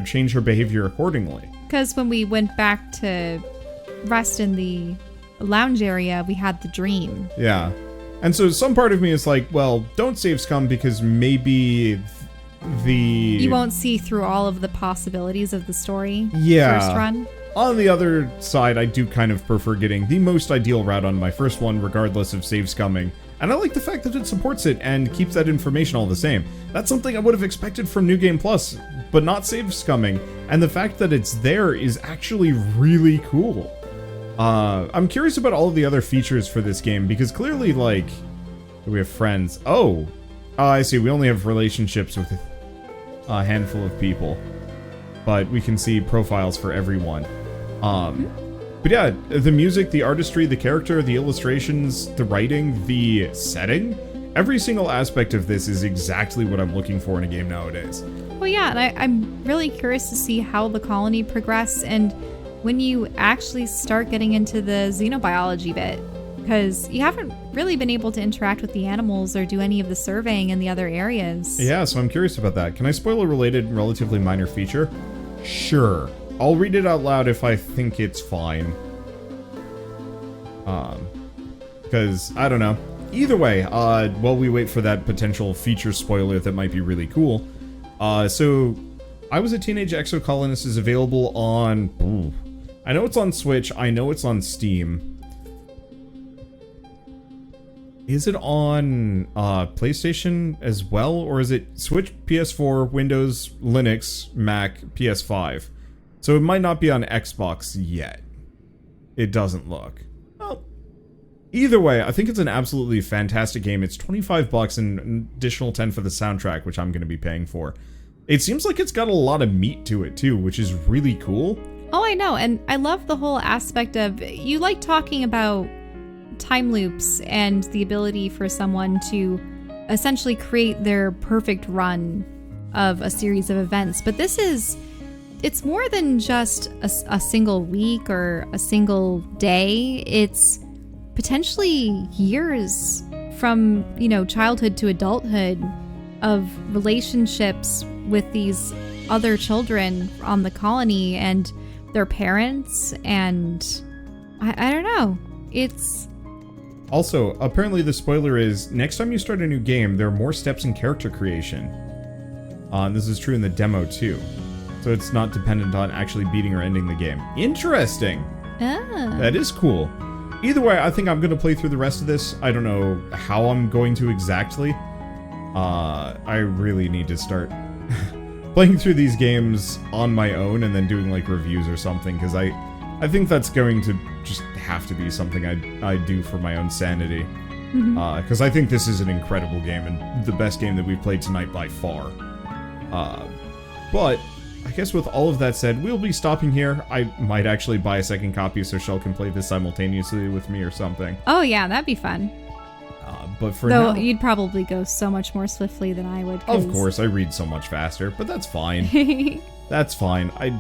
change her behavior accordingly. Because when we went back to rest in the lounge area, we had the dream. Yeah. And so some part of me is like, well, don't save scum because maybe you won't see through all of the possibilities of the story. Yeah. First run. On the other side, I do kind of prefer getting the most ideal route on my first one, regardless of save scumming. And I like the fact that it supports it and keeps that information all the same. That's something I would have expected from New Game Plus, but not save scumming. And the fact that it's there is actually really cool. I'm curious about all of the other features for this game, because clearly, like, we have friends. Oh, I see. We only have relationships with a handful of people, but we can see profiles for everyone. But yeah, the music, the artistry, the character, the illustrations, the writing, the setting, every single aspect of this is exactly what I'm looking for in a game nowadays. Well, yeah, and I'm really curious to see how the colony progress and when you actually start getting into the xenobiology bit, because you haven't really been able to interact with the animals or do any of the surveying in the other areas. Yeah, so I'm curious about that. Can I spoil a related, relatively minor feature? Sure. I'll read it out loud if I think it's fine. Because, I don't know. Either way, while we wait for that potential feature spoiler that might be really cool. So, I Was a Teenage Exocolonist is available on... I know it's on Switch, I know it's on Steam. Is it on PlayStation as well? Or is it Switch, PS4, Windows, Linux, Mac, PS5? So it might not be on Xbox yet. It doesn't look. Well, either way, I think it's an absolutely fantastic game. It's $25 and an additional $10 for the soundtrack, which I'm going to be paying for. It seems like it's got a lot of meat to it too, which is really cool. Oh, I know. And I love the whole aspect of, you like talking about time loops and the ability for someone to essentially create their perfect run of a series of events. But it's more than just a single week or a single day. It's potentially years from, childhood to adulthood of relationships with these other children on the colony and their parents, and I don't know. It's... Also, apparently the spoiler is, next time you start a new game, there are more steps in character creation. This is true in the demo too. So it's not dependent on actually beating or ending the game. Interesting! Ah. That is cool. Either way, I think I'm going to play through the rest of this. I don't know how I'm going to exactly. I really need to start playing through these games on my own and then doing like reviews or something, because I think that's going to just have to be something I do for my own sanity. Because I think this is an incredible game and the best game that we've played tonight by far. But I guess with all of that said, we'll be stopping here. I might actually buy a second copy so Shell can play this simultaneously with me or something. Oh yeah, that'd be fun. But for now... Though you'd probably go so much more swiftly than I would. Of course, I read so much faster, but that's fine. That's fine. I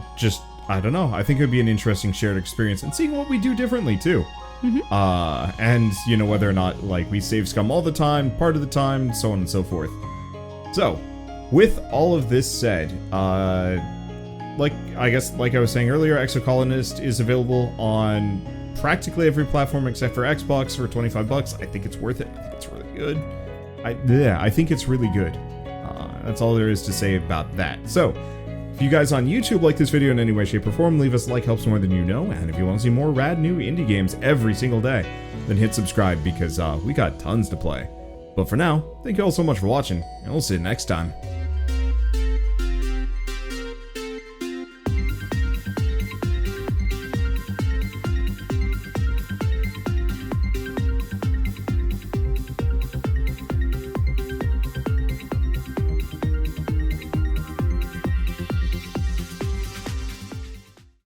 don't know. I think it would be an interesting shared experience and seeing what we do differently too. And, whether or not, like, we save scum all the time, part of the time, so on and so forth. So, with all of this said, like I was saying earlier, Exocolonist is available on practically every platform except for Xbox for $25. I think it's worth it. I think it's really good. I think it's really good. That's all there is to say about that. So, if you guys on YouTube like this video in any way, shape, or form, leave us a like, helps more than you know. And if you want to see more rad new indie games every single day, then hit subscribe because we got tons to play. But for now, thank you all so much for watching, and we'll see you next time.